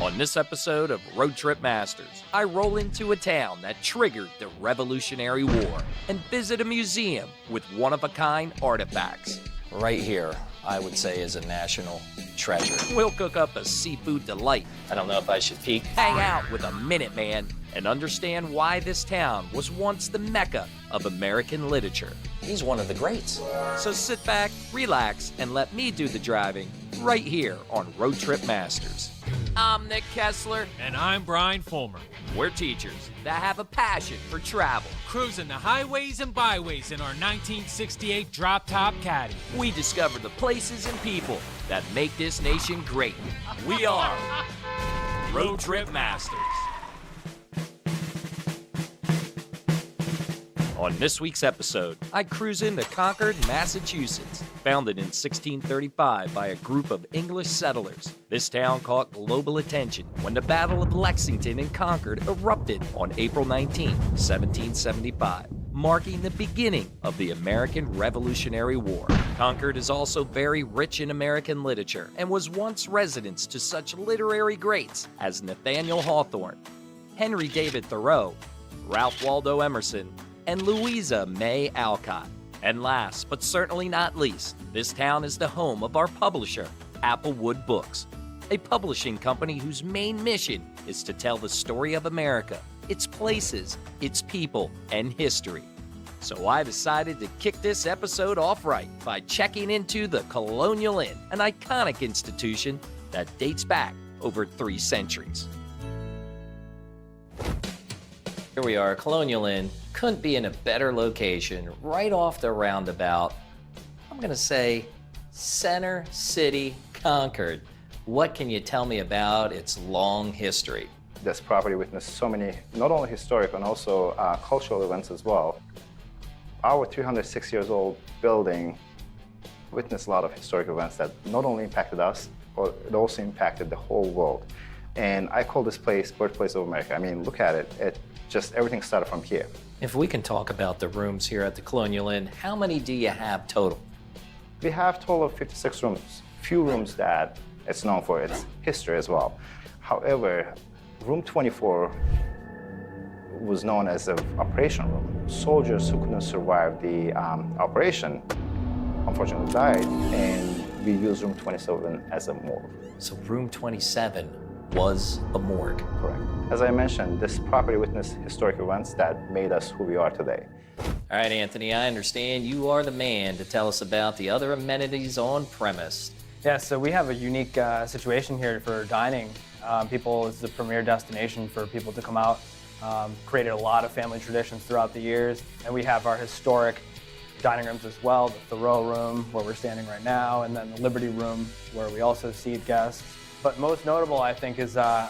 On this episode of Road Trip Masters, I roll into a town that triggered the Revolutionary War and visit a museum with one-of-a-kind artifacts. Right here, I would say, is a national treasure. We'll cook up a seafood delight. I don't know if I should peek. Hang out with a Minuteman and understand why this town was once the Mecca of American literature. He's one of the greats. So sit back, relax, and let me do the driving right here on Road Trip Masters. I'm Nick Kessler. And I'm Brian Fulmer. We're teachers that have a passion for travel. Cruising the highways and byways in our 1968 drop-top Caddy. We discover the places and people that make this nation great. We are Road Trip Masters. On this week's episode, I cruise into Concord, Massachusetts. Founded in 1635 by a group of English settlers, this town caught global attention when the Battle of Lexington and Concord erupted on April 19, 1775, marking the beginning of the American Revolutionary War. Concord is also very rich in American literature and was once residence to such literary greats as Nathaniel Hawthorne, Henry David Thoreau, Ralph Waldo Emerson, and Louisa May Alcott. And last, but certainly not least, this town is the home of our publisher, Applewood Books, a publishing company whose main mission is to tell the story of America, its places, its people, and history. So I decided to kick this episode off right by checking into the Colonial Inn, an iconic institution that dates back over 3 centuries. Here we are, Colonial Inn. Couldn't be in a better location, right off the roundabout. I'm gonna say Center City, Concord. What can you tell me about its long history? This property witnessed so many, not only historic, but also cultural events as well. Our 306 years old building witnessed a lot of historic events that not only impacted us, but it also impacted the whole world. And I call this place birthplace of America. I mean, look at it. Just everything started from here. If we can talk about the rooms here at the Colonial Inn, how many do you have total? We have total of 56 rooms. Few rooms that it's known for its history as well. However, room 24 was known as an operation room. Soldiers who couldn't survive the operation unfortunately died, and we used room 27 as a morgue. So room 27 was a morgue. Correct. As I mentioned, this property witnessed historic events that made us who we are today. All right, Anthony, I understand you are the man to tell us about the other amenities on premise. Yeah, so we have a unique situation here for dining. It's the premier destination for people to come out. Created a lot of family traditions throughout the years. And we have our historic dining rooms as well, the Thoreau room, where we're standing right now, and then the Liberty room, where we also seat guests. But most notable, I think, is our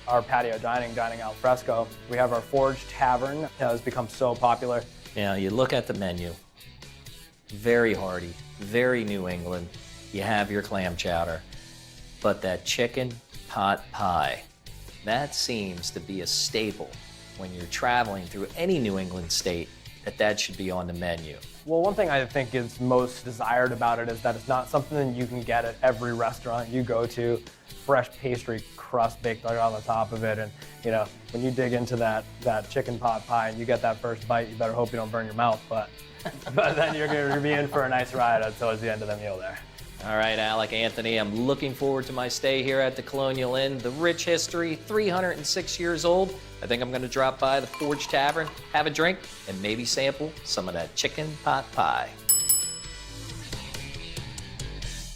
patio dining al fresco. We have our Forge Tavern that has become so popular. Now, you look at the menu, very hearty, very New England. You have your clam chowder, but that chicken pot pie, that seems to be a staple when you're traveling through any New England state, that should be on the menu. Well, one thing I think is most desired about it is that it's not something you can get at every restaurant you go to. Fresh pastry crust baked right on the top of it, and when you dig into that chicken pot pie and you get that first bite, you better hope you don't burn your mouth, but then you're going to be in for a nice ride towards the end of the meal there. All right, Alec, Anthony, I'm looking forward to my stay here at the Colonial Inn. The rich history, 306 years old. I think I'm going to drop by the Forge Tavern, have a drink, and maybe sample some of that chicken pot pie.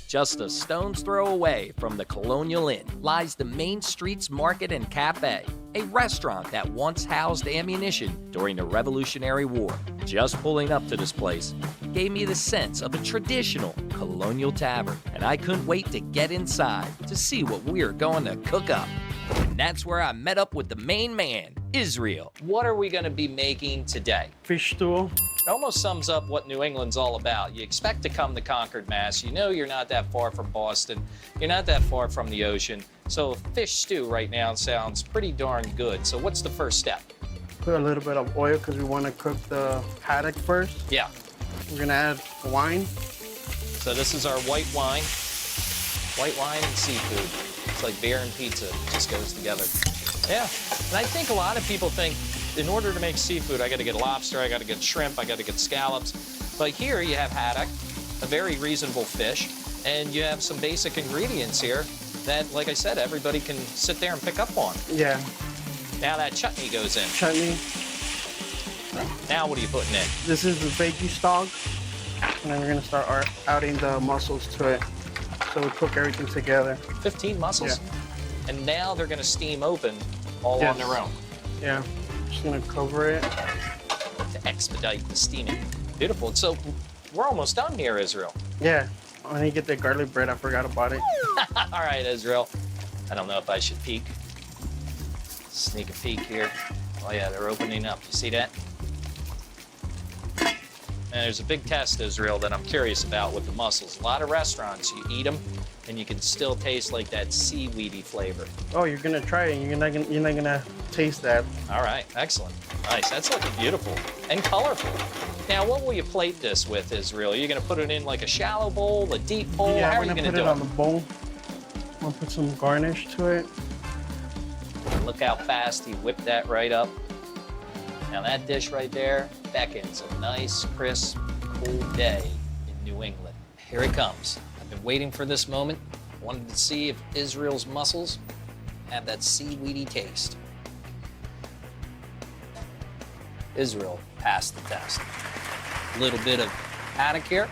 Just a stone's throw away from the Colonial Inn lies the Main Streets Market and Cafe, a restaurant that once housed ammunition during the Revolutionary War. Just pulling up to this place gave me the sense of a traditional colonial tavern, and I couldn't wait to get inside to see what we're going to cook up. And that's where I met up with the main man, Israel. What are we going to be making today? Fish stew. It almost sums up what New England's all about. You expect to come to Concord, Mass. You know you're not that far from Boston. You're not that far from the ocean. So fish stew right now sounds pretty darn good. So what's the first step? Put a little bit of oil because we want to cook the haddock first. Yeah. We're going to add wine. So this is our white wine. White wine and seafood. It's like beer and pizza. It just goes together. Yeah. And I think a lot of people think, in order to make seafood, I got to get lobster, I got to get shrimp, I got to get scallops. But here you have haddock, a very reasonable fish, and you have some basic ingredients here that, like I said, everybody can sit there and pick up on. Yeah. Now that chutney goes in. Chutney. Now what are you putting in? This is the veggie stock, and then we're going to start adding the mussels to it. So we cook everything together. 15 mussels? Yeah. And now they're going to steam open all on their own. Yeah. Just going to cover it. To expedite the steaming. Beautiful. So we're almost done here, Israel. Yeah. When you get the garlic bread, I forgot about it. All right, Israel. I don't know if I should peek. Sneak a peek here. Oh yeah, they're opening up. You see that? And there's a big test, Israel, that I'm curious about with the mussels. A lot of restaurants, you eat them, and you can still taste like that seaweedy flavor. Oh, you're gonna try it. You're not gonna taste that. All right, excellent. Nice. That's looking beautiful and colorful. Now, what will you plate this with, Israel? Are you gonna put it in like a shallow bowl, a deep bowl? Yeah, How I'm are you gonna gonna put do it on the bowl. I'm gonna put some garnish to it. Look how fast he whipped that right up. Now that dish right there beckons a nice, crisp, cool day in New England. Here it comes. I've been waiting for this moment. Wanted to see if Israel's mussels have that seaweedy taste. Israel passed the test. A little bit of haddock here.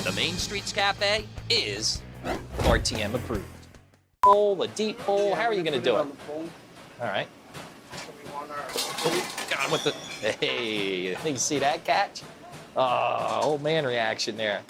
The Main Streets Cafe is RTM approved. Bowl, a deep bowl. How are you going to do it? All right. God, with the hey, you see that catch? Oh, old man reaction there.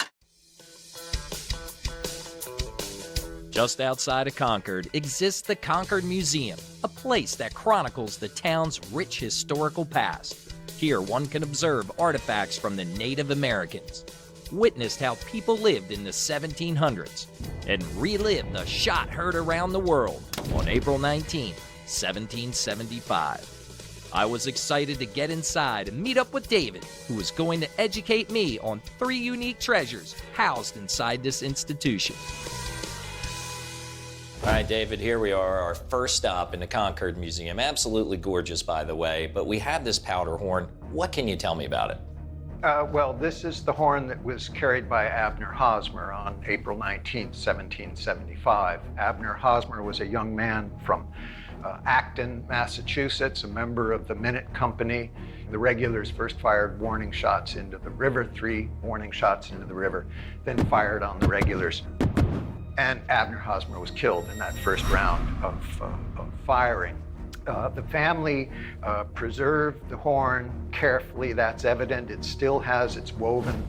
Just outside of Concord exists the Concord Museum, a place that chronicles the town's rich historical past. Here, one can observe artifacts from the Native Americans. witnessed how people lived in the 1700s, and relived the shot heard around the world on April 19, 1775. I was excited to get inside and meet up with David, who was going to educate me on 3 unique treasures housed inside this institution. All right, David, here we are, our first stop in the Concord Museum. Absolutely gorgeous, by the way, but we have this powder horn. What can you tell me about it? Well, this is the horn that was carried by Abner Hosmer on April 19, 1775. Abner Hosmer was a young man from Acton, Massachusetts, a member of the Minute Company. The regulars first fired warning shots into the river, 3 warning shots into the river, then fired on the regulars. And Abner Hosmer was killed in that first round of firing. The family preserved the horn carefully. That's evident. It still has its woven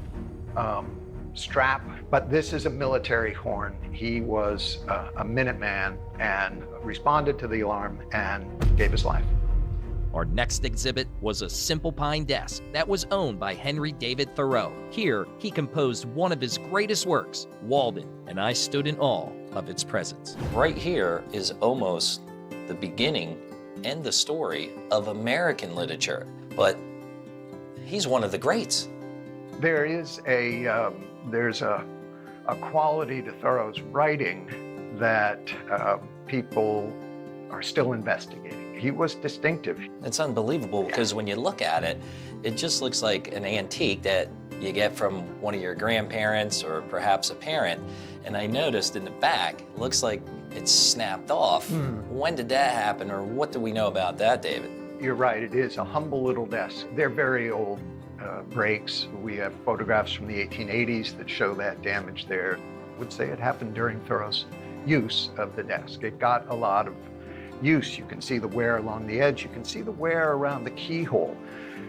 strap, but this is a military horn. He was a Minuteman and responded to the alarm and gave his life. Our next exhibit was a simple pine desk that was owned by Henry David Thoreau. Here, he composed one of his greatest works, Walden, and I stood in awe of its presence. Right here is almost the beginning and the story of American literature, but he's one of the greats. There is there's a quality to Thoreau's writing that people are still investigating. He was distinctive. It's unbelievable because when you look at it, it just looks like an antique that you get from one of your grandparents or perhaps a parent. And I noticed in the back, it looks like it's snapped off. When did that happen, or what do we know about that, David? You're right, it is a humble little desk. They're very old breaks. We have photographs from the 1880s that show that damage there. I would say it happened during Thoreau's use of the desk. It got a lot of use. You can see the wear along the edge. You can see the wear around the keyhole.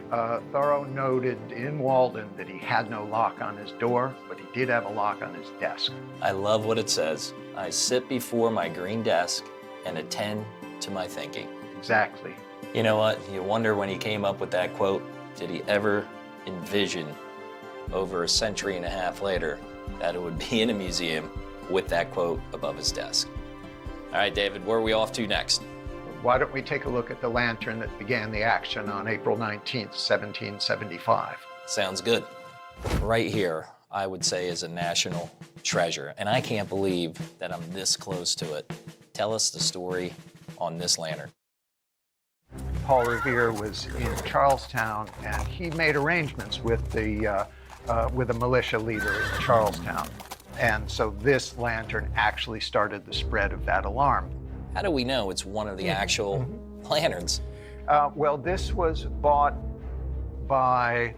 Thoreau noted in Walden that he had no lock on his door, but he did have a lock on his desk. I love what it says. I sit before my green desk and attend to my thinking. Exactly. You know what? You wonder when he came up with that quote, did he ever envision over a century and a half later that it would be in a museum with that quote above his desk? All right, David, where are we off to next? Why don't we take a look at the lantern that began the action on April 19th, 1775? Sounds good. Right here, I would say, is a national treasure, and I can't believe that I'm this close to it. Tell us the story on this lantern. Paul Revere was in Charlestown, and he made arrangements with a militia leader in Charlestown. And so this lantern actually started the spread of that alarm. How do we know it's one of the actual lanterns? Well, this was bought by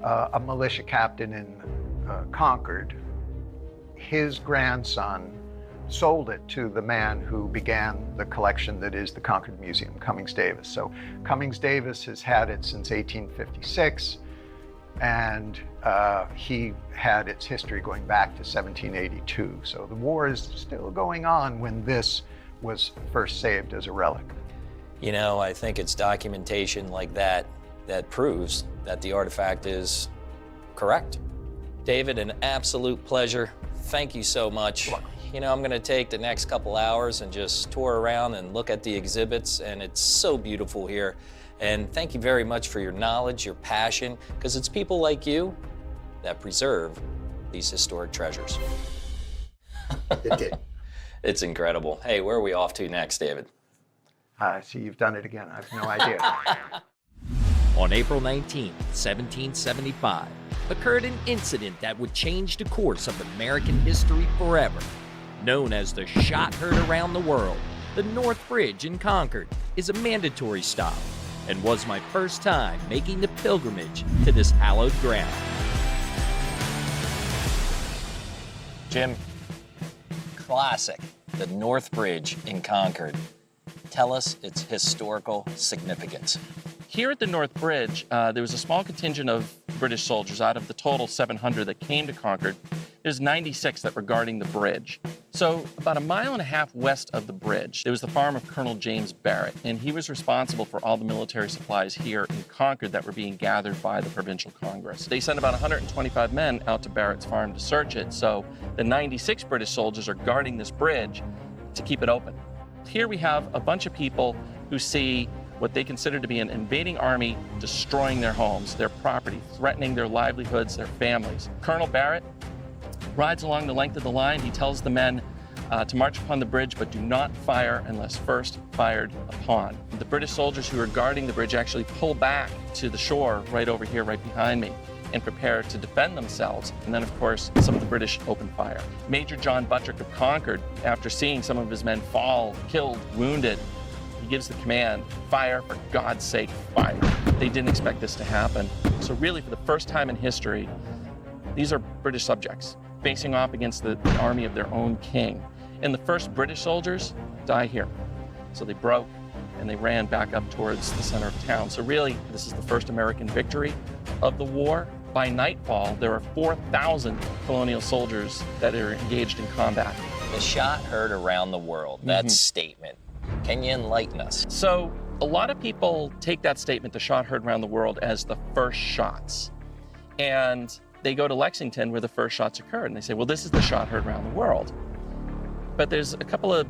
a militia captain in Concord. His grandson sold it to the man who began the collection that is the Concord Museum, Cummings Davis. So Cummings Davis has had it since 1856, and he had its history going back to 1782. So the war is still going on when this was first saved as a relic. You know, I think it's documentation like that that proves that the artifact is correct. David, an absolute pleasure. Thank you so much. You know, I'm gonna take the next couple hours and just tour around and look at the exhibits, and it's so beautiful here. And thank you very much for your knowledge, your passion, because it's people like you that preserve these historic treasures. It did. It's incredible. Hey, where are we off to next, David? I see you've done it again. I have no idea. On April 19, 1775, occurred an incident that would change the course of American history forever. Known as the shot heard around the world, the North Bridge in Concord is a mandatory stop and was my first time making the pilgrimage to this hallowed ground. Jim, classic, the North Bridge in Concord. Tell us its historical significance. Here at the North Bridge, there was a small contingent of British soldiers. Out of the total 700 that came to Concord, there's 96 that were guarding the bridge. So about 1.5 miles west of the bridge, there was the farm of Colonel James Barrett, and he was responsible for all the military supplies here in Concord that were being gathered by the Provincial Congress. They sent about 125 men out to Barrett's farm to search it, so the 96 British soldiers are guarding this bridge to keep it open. Here we have a bunch of people who see what they consider to be an invading army destroying their homes, their property, threatening their livelihoods, their families. Colonel Barrett rides along the length of the line. He tells the men to march upon the bridge, but do not fire unless first fired upon. The British soldiers who are guarding the bridge actually pull back to the shore right over here, right behind me, and prepare to defend themselves. And then, of course, some of the British open fire. Major John Buttrick of Concord, after seeing some of his men fall, killed, wounded, he gives the command, fire, for God's sake, fire. They didn't expect this to happen. So really, for the first time in history, these are British subjects facing off against the army of their own king. And the first British soldiers die here. So they broke and they ran back up towards the center of town. So really, this is the first American victory of the war. By nightfall, there are 4,000 colonial soldiers that are engaged in combat. The shot heard around the world, that statement. Can you enlighten us? So a lot of people take that statement, the shot heard around the world, as the first shots. And they go to Lexington where the first shots occurred, and they say, well, this is the shot heard around the world. But there's a couple of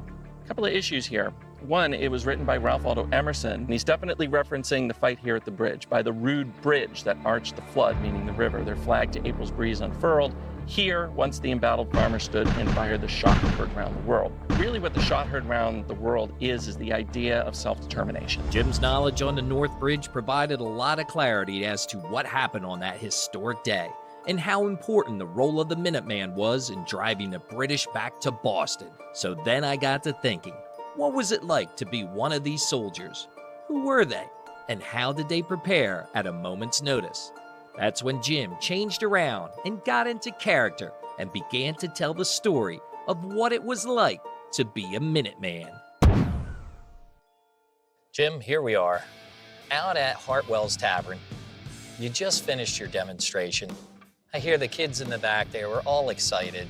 issues here. One, it was written by Ralph Waldo Emerson, and he's definitely referencing the fight here at the bridge, by the rude bridge that arched the flood, meaning the river. Their flag to April's breeze unfurled. Here, once the embattled farmer stood and fired the shot heard around the world. Really what the shot heard around the world is the idea of self-determination. Jim's knowledge on the North Bridge provided a lot of clarity as to what happened on that historic day, and how important the role of the Minuteman was in driving the British back to Boston. So then I got to thinking, what was it like to be one of these soldiers? Who were they? And how did they prepare at a moment's notice? That's when Jim changed around and got into character and began to tell the story of what it was like to be a Minuteman. Jim, here we are, out at Hartwell's Tavern. You just finished your demonstration. I hear the kids in the back there were all excited,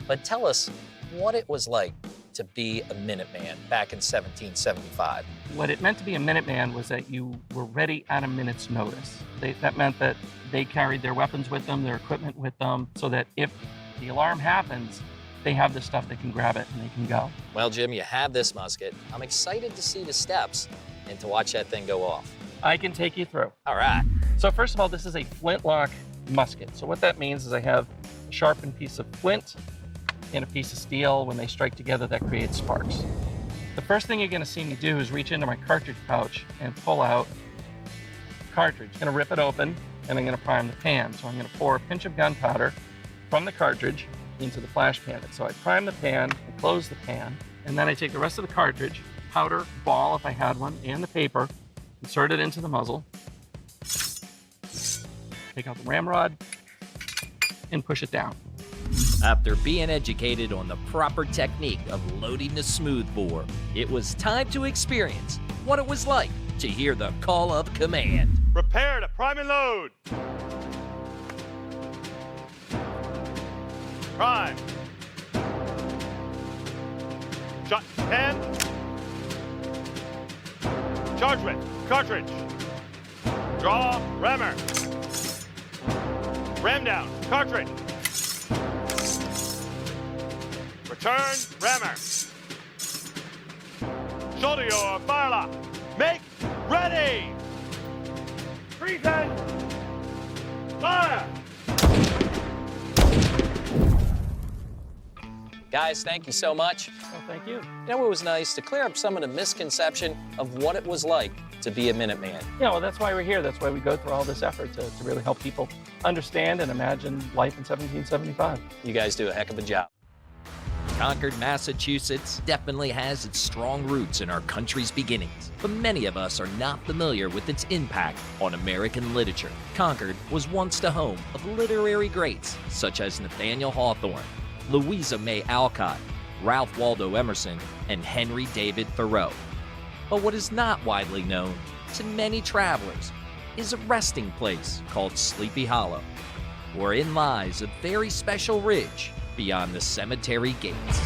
but tell us what it was like to be a Minuteman back in 1775. What it meant to be a Minuteman was that you were ready at a minute's notice. That meant that they carried their weapons with them, their equipment with them, so that if the alarm happens, they have the stuff that can grab it and they can go. Well, Jim, you have this musket. I'm excited to see the steps and to watch that thing go off. I can take you through. All right. So first of all, this is a flintlock musket. So what that means is I have a sharpened piece of flint and a piece of steel. When they strike together, that creates sparks. The first thing you're going to see me do is reach into my cartridge pouch and pull out the cartridge. I'm going to rip it open, and I'm going to prime the pan. So I'm going to pour a pinch of gunpowder from the cartridge into the flash pan. So I prime the pan, I close the pan, and then I take the rest of the cartridge, powder, ball if I had one, and the paper, insert it into the muzzle, take out the ramrod, and push it down. After being educated on the proper technique of loading the smoothbore, it was time to experience what it was like to hear the call of command. Prepare to prime and load. Prime. Shot 10. Charge with cartridge. Draw rammer. Ram down cartridge. Return rammer. Shoulder your fire lock. Make ready. Present. Fire. Guys, thank you so much. Well, thank you. You know, it was nice to clear up some of the misconception of what it was like to be a Minuteman. Yeah, well, that's why we're here. That's why we go through all this effort to really help people understand and imagine life in 1775. You guys do a heck of a job. Concord, Massachusetts definitely has its strong roots in our country's beginnings, but many of us are not familiar with its impact on American literature. Concord was once the home of literary greats such as Nathaniel Hawthorne, Louisa May Alcott, Ralph Waldo Emerson, and Henry David Thoreau. But what is not widely known to many travelers is a resting place called Sleepy Hollow, wherein lies a very special ridge beyond the cemetery gates.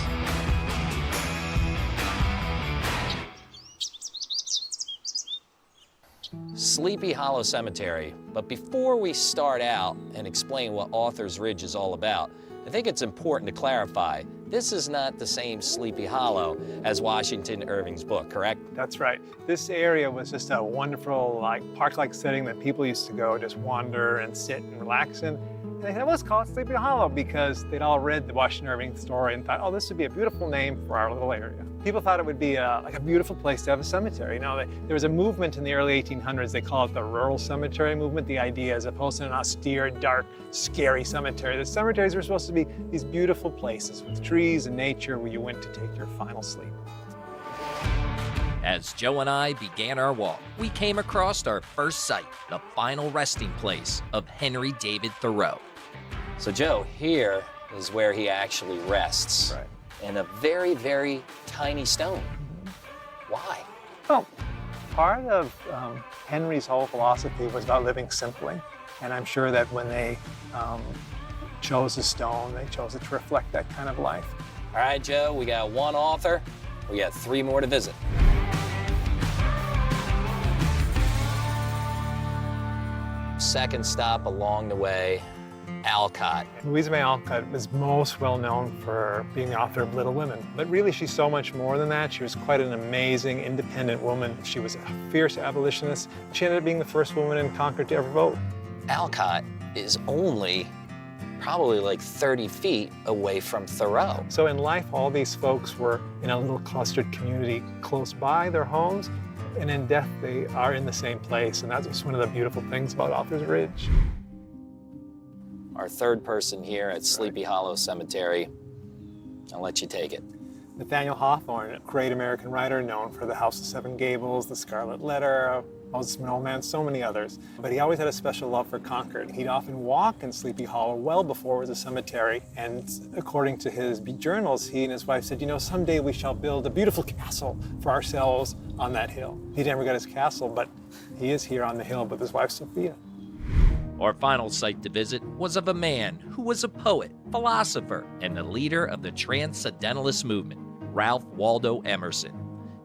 Sleepy Hollow Cemetery. But before we start out and explain what Authors Ridge is all about, I think it's important to clarify, this is not the same Sleepy Hollow as Washington Irving's book, correct? That's right. This area was just a wonderful, park-like setting that people used to go just wander and sit and relax in. And they said, well, let's call it Sleepy Hollow because they'd all read the Washington Irving story and thought, oh, this would be a beautiful name for our little area. People thought it would be like a beautiful place to have a cemetery. You know, there was a movement in the early 1800s, they call it the rural cemetery movement. The idea, as opposed to an austere, dark, scary cemetery, the cemeteries were supposed to be these beautiful places with trees and nature where you went to take your final sleep. As Joe and I began our walk, we came across our first site, the final resting place of Henry David Thoreau. So Joe, here is where he actually rests. Right. In a very, very tiny stone. Why? Well, part of Henry's whole philosophy was about living simply. And I'm sure that when they chose a stone, they chose it to reflect that kind of life. All right, Joe, we got one author. We got 3 more to visit. Second stop along the way, Alcott. Louisa May Alcott was most well known for being the author of Little Women, but really she's so much more than that. She was quite an amazing, independent woman. She was a fierce abolitionist. She ended up being the first woman in Concord to ever vote. Alcott is only probably like 30 feet away from Thoreau. So in life, all these folks were in a little clustered community close by their homes, and in death, they are in the same place, and that's just one of the beautiful things about Authors Ridge. Our third person here at Sleepy Hollow Cemetery. I'll let you take it. Nathaniel Hawthorne, a great American writer known for The House of Seven Gables, The Scarlet Letter, Moses and Old Man, so many others. But he always had a special love for Concord. He'd often walk in Sleepy Hollow well before it was a cemetery. And according to his journals, he and his wife said, you know, someday we shall build a beautiful castle for ourselves on that hill. He never got his castle, but he is here on the hill with his wife, Sophia. Our final site to visit was of a man who was a poet, philosopher, and the leader of the Transcendentalist movement, Ralph Waldo Emerson.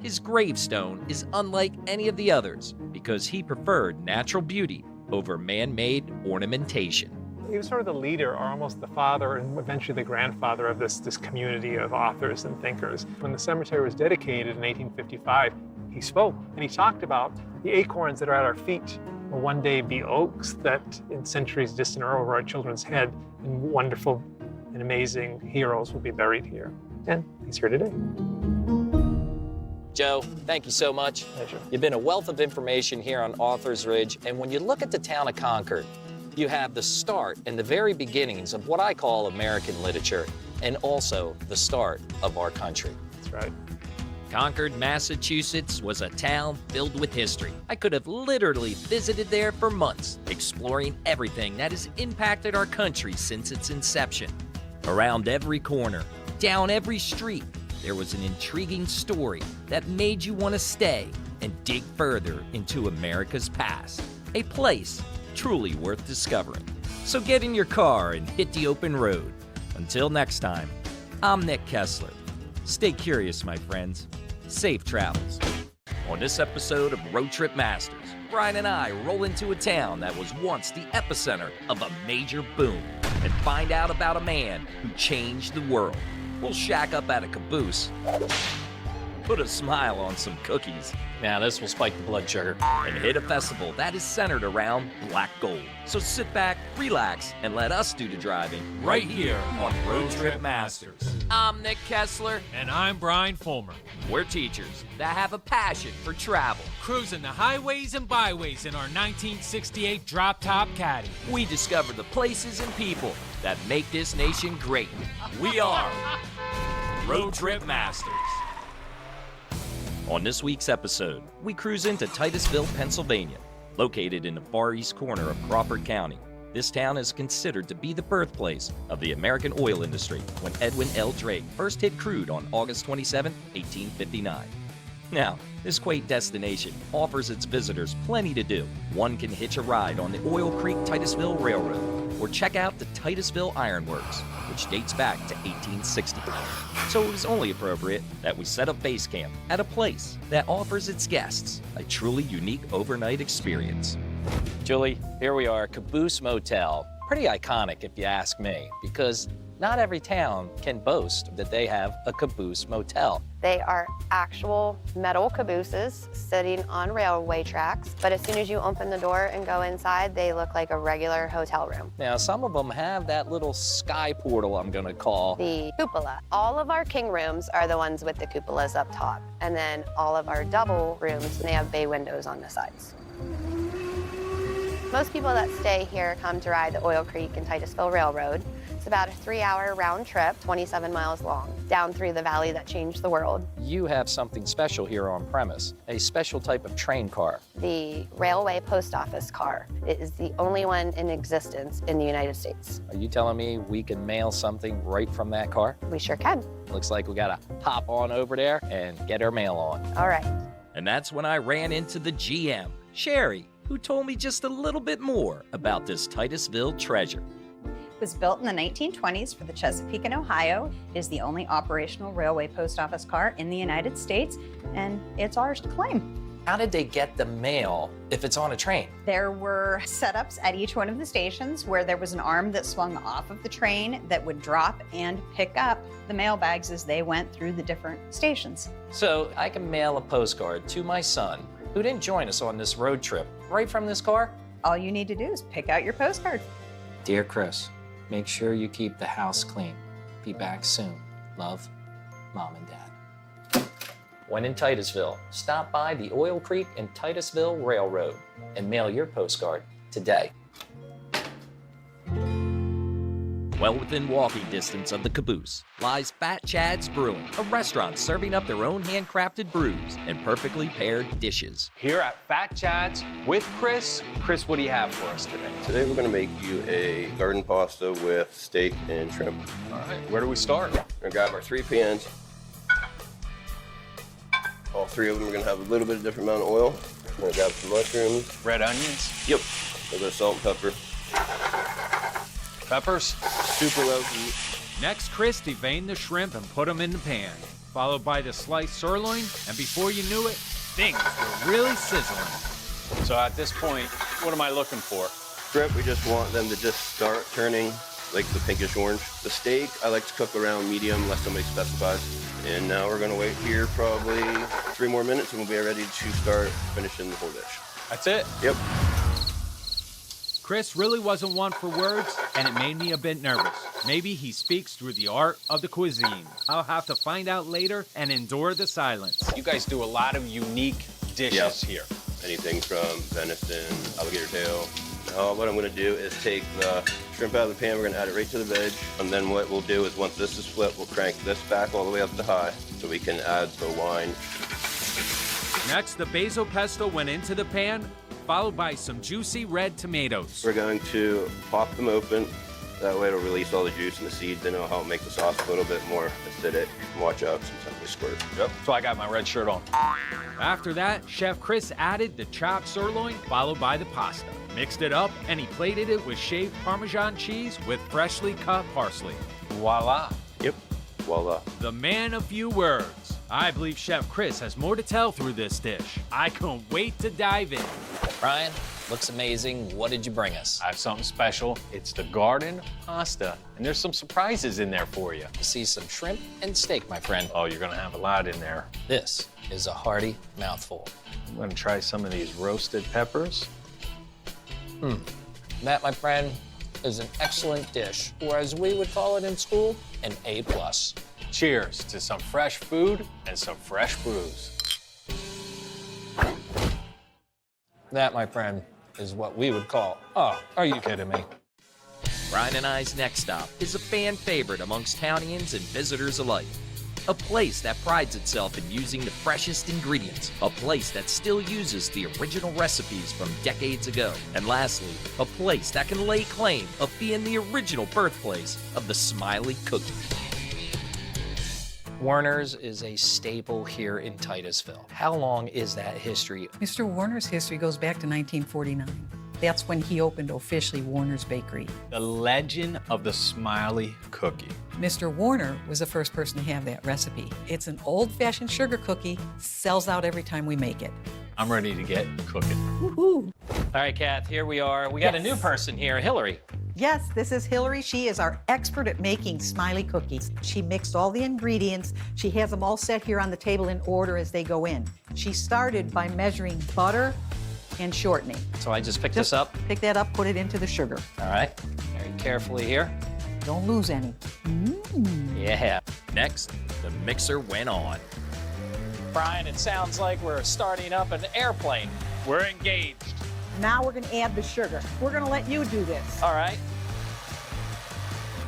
His gravestone is unlike any of the others because he preferred natural beauty over man-made ornamentation. He was sort of the leader, or almost the father, and eventually the grandfather of this community of authors and thinkers. When the cemetery was dedicated in 1855, he spoke, and he talked about the acorns that are at our feet will one day be oaks that in centuries distant are over our children's head, and wonderful and amazing heroes will be buried here. And he's here today. Joe, thank you so much. Pleasure. You've been a wealth of information here on Authors Ridge, and when you look at the town of Concord, you have the start and the very beginnings of what I call American literature, and also the start of our country. That's right. Concord, Massachusetts was a town filled with history. I could have literally visited there for months, exploring everything that has impacted our country since its inception. Around every corner, down every street, there was an intriguing story that made you want to stay and dig further into America's past. A place truly worth discovering. So get in your car and hit the open road. Until next time, I'm Nick Kessler. Stay curious, my friends. Safe travels. On this episode of Road Trip Masters, Brian and I roll into a town that was once the epicenter of a major boom and find out about a man who changed the world. We'll shack up at a caboose, put a smile on some cookies. Now this will spike the blood sugar. And hit a festival that is centered around black gold. So sit back, relax, and let us do the driving Right here on Road Trip Masters. I'm Nick Kessler. And I'm Brian Fulmer. We're teachers that have a passion for travel. Cruising the highways and byways in our 1968 drop-top Caddy. We discover the places and people that make this nation great. We are Road Trip Masters. On this week's episode, we cruise into Titusville, Pennsylvania, located in the far east corner of Crawford County. This town is considered to be the birthplace of the American oil industry when Edwin L. Drake first hit crude on August 27, 1859. Now, this quaint destination offers its visitors plenty to do. One can hitch a ride on the Oil Creek Titusville Railroad, Or check out the Titusville Ironworks, which dates back to 1860. So it was only appropriate that we set up base camp at a place that offers its guests a truly unique overnight experience. Julie, here we are, Caboose Motel. Pretty iconic if you ask me, because not every town can boast that they have a caboose motel. They are actual metal cabooses sitting on railway tracks, but as soon as you open the door and go inside, they look like a regular hotel room. Now, some of them have that little sky portal, I'm gonna call. The cupola. All of our king rooms are the ones with the cupolas up top, and then all of our double rooms, they have bay windows on the sides. Most people that stay here come to ride the Oil Creek and Titusville Railroad. It's about a 3-hour round trip, 27 miles long, down through the valley that changed the world. You have something special here on premise, a special type of train car. The railway post office car. It is the only one in existence in the United States. Are you telling me we can mail something right from that car? We sure can. Looks like we gotta hop on over there and get our mail on. All right. And that's when I ran into the GM, Sherry, who told me just a little bit more about this Titusville treasure. It was built in the 1920s for the Chesapeake and Ohio. It is the only operational railway post office car in the United States, and it's ours to claim. How did they get the mail if it's on a train? There were setups at each one of the stations where there was an arm that swung off of the train that would drop and pick up the mail bags as they went through the different stations. So I can mail a postcard to my son, who didn't join us on this road trip, right from this car? All you need to do is pick out your postcard. Dear Chris, make sure you keep the house clean. Be back soon. Love, Mom and Dad. When in Titusville, stop by the Oil Creek and Titusville Railroad and mail your postcard today. Well within walking distance of the caboose lies Fat Chad's Brewing, a restaurant serving up their own handcrafted brews and perfectly paired dishes. Here at Fat Chad's with Chris. Chris, what do you have for us today? Today we're going to make you a garden pasta with steak and shrimp. All right, where do we start? We're going to grab our 3 pans. All 3 of them are going to have a little bit of different amount of oil. We're going to grab some mushrooms. Red onions? Yep. A little bit of salt and pepper. Peppers? Super low heat. Next, Chris deveined the shrimp and put them in the pan, followed by the sliced sirloin, and before you knew it, things were really sizzling. So at this point, what am I looking for? Shrimp, we just want them to just start turning like the pinkish orange. The steak, I like to cook around medium unless somebody specifies. And now we're gonna wait here probably 3 more minutes and we'll be ready to start finishing the whole dish. That's it? Yep. Chris really wasn't one for words, and it made me a bit nervous. Maybe he speaks through the art of the cuisine. I'll have to find out later and endure the silence. You guys do a lot of unique dishes here. Anything from venison, alligator tail. Now what I'm gonna do is take the shrimp out of the pan, we're gonna add it right to the veg. And then what we'll do is once this is flipped, we'll crank this back all the way up to high so we can add the wine. Next, the basil pesto went into the pan, followed by some juicy red tomatoes. We're going to pop them open. That way it'll release all the juice and the seeds and it'll help make the sauce a little bit more acidic. Watch out, sometimes they squirt. Yep, so I got my red shirt on. After that, Chef Chris added the chopped sirloin, followed by the pasta. Mixed it up, and he plated it with shaved Parmesan cheese with freshly cut parsley. Voila. Yep, voila. The man of few words. I believe Chef Chris has more to tell through this dish. I can't wait to dive in. Ryan, looks amazing. What did you bring us? I have something special. It's the garden pasta, and there's some surprises in there for you. I see some shrimp and steak, my friend. Oh, you're gonna have a lot in there. This is a hearty mouthful. I'm gonna try some of these roasted peppers. That, my friend, is an excellent dish, or as we would call it in school, an A+. Cheers to some fresh food and some fresh brews. That, my friend, is what we would call, oh, are you kidding me? Brian and I's next stop is a fan favorite amongst Townians and visitors alike. A place that prides itself in using the freshest ingredients. A place that still uses the original recipes from decades ago. And lastly, a place that can lay claim of being the original birthplace of the Smiley Cookie. Warner's is a staple here in Titusville. How long is that history? Mr. Warner's history goes back to 1949. That's when he opened officially Warner's Bakery. The legend of the Smiley cookie. Mr. Warner was the first person to have that recipe. It's an old-fashioned sugar cookie, sells out every time we make it. I'm ready to get cooking. Woohoo! All right, Kath, here we are. We got a new person here, Hillary. Yes, this is Hillary. She is our expert at making Smiley cookies. She mixed all the ingredients. She has them all set here on the table in order as they go in. She started by measuring butter and shortening. So I just pick this up? Pick that up, put it into the sugar. All right, very carefully here. Don't lose any. Yeah. Next, the mixer went on. Brian, it sounds like we're starting up an airplane. We're engaged. Now we're gonna add the sugar. We're gonna let you do this. All right.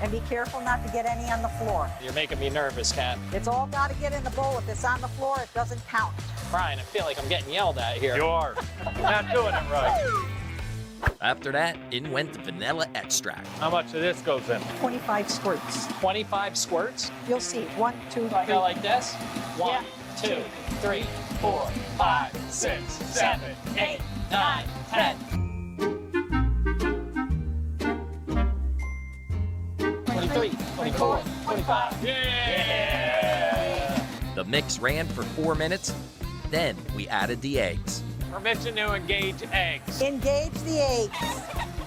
And be careful not to get any on the floor. You're making me nervous, Kath. It's all gotta get in the bowl. If it's on the floor, it doesn't count. Brian, I feel like I'm getting yelled at here. You are. You're not doing it right. After that, in went the vanilla extract. How much of this goes in? 25 squirts. 25 squirts? You'll see. 1, 2, 3. I go like this? 1, 2, 3, 4, 5, 6, 7, 8, 9, 10. 23, 24, 25. Yeah! The mix ran for 4 minutes. Then we added the eggs. Permission to engage eggs. Engage the eggs.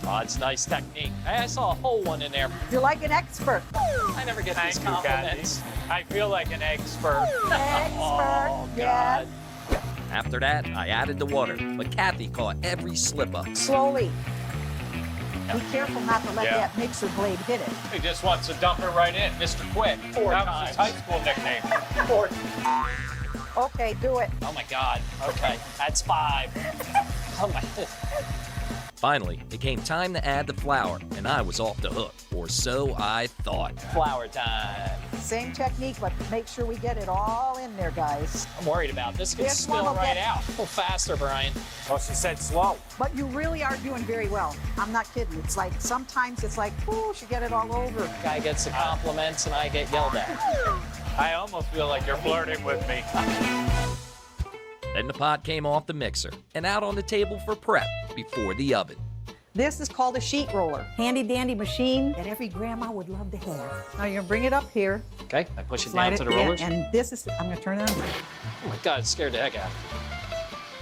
Oh, it's nice technique. I saw a whole one in there. You're like an expert. I never get these compliments. I feel like an expert. Expert, Oh, yes. God. After that, I added the water, but Kathy caught every slip up. Slowly. Be careful not to let that mixer blade hit it. He just wants to dump it right in, Mr. Quick. 4 that times. was his high school nickname. 4. Okay, do it. Oh my God. Okay, that's 5. Oh my. Finally, it came time to add the flour, and I was off the hook, or so I thought. Flour time. Same technique, but make sure we get it all in there, guys. I'm worried about this. Could This spill one will right get- out. A little faster, Brian. Well, she said slow. But you really are doing very well. I'm not kidding. It's like, sometimes it's like, ooh, she get it all over. Guy gets the compliments and I get yelled at. I almost feel like you're flirting with me. Then the pot came off the mixer and out on the table for prep before the oven. This is called a sheet roller. Handy dandy machine that every grandma would love to have. Now you're gonna bring it up here. Okay, I push it Slide down to the yeah, rollers. and this is, I'm gonna turn it on. Oh my God, it scared the heck out of me.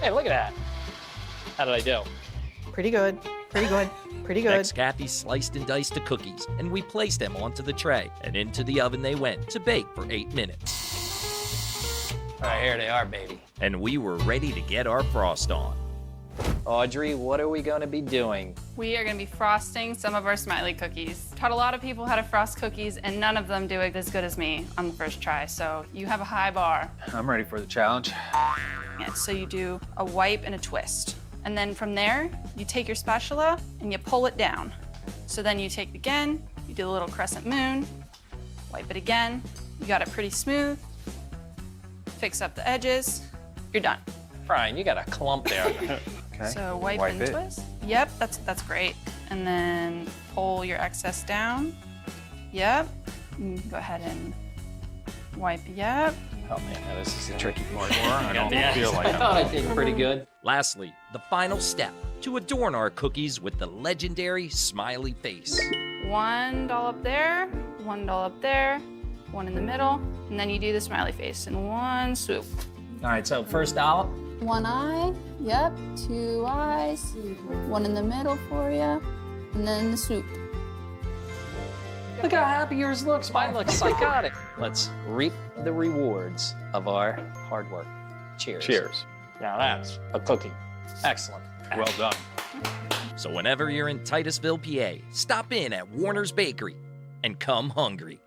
Hey, look at that. How did I do? Pretty good, pretty good, pretty good. Next, Kathy sliced and diced the cookies, and we placed them onto the tray, and into the oven they went to bake for 8 minutes. All right, here they are, baby. And we were ready to get our frost on. Audrey, what are we going to be doing? We are going to be frosting some of our Smiley cookies. Taught a lot of people how to frost cookies, and none of them do it as good as me on the first try, so you have a high bar. I'm ready for the challenge. Yeah, so you do a wipe and a twist. And then from there, you take your spatula and you pull it down. So then you take it again, you do a little crescent moon, wipe it again. You got it pretty smooth. Fix up the edges. You're done. Brian, you got a clump there. Okay. So wipe and it. twist. Yep, that's great. And then pull your excess down. Yep. You can go ahead and wipe. Yep. Oh man, now this is the tricky part. I don't feel like I thought I did pretty good. Lastly, the final step, to adorn our cookies with the legendary smiley face. 1 dollop there, 1 dollop there, 1 in the middle, and then you do the smiley face in 1 swoop. All right, so first dollop. 1 eye, yep, 2 eyes, 1 in the middle for you, and then the swoop. Look how happy yours looks. Mine looks psychotic. Let's reap the rewards of our hard work. Cheers. Cheers. Now that's a cookie. Excellent. Well done. So whenever you're in Titusville, PA, stop in at Warner's Bakery and come hungry.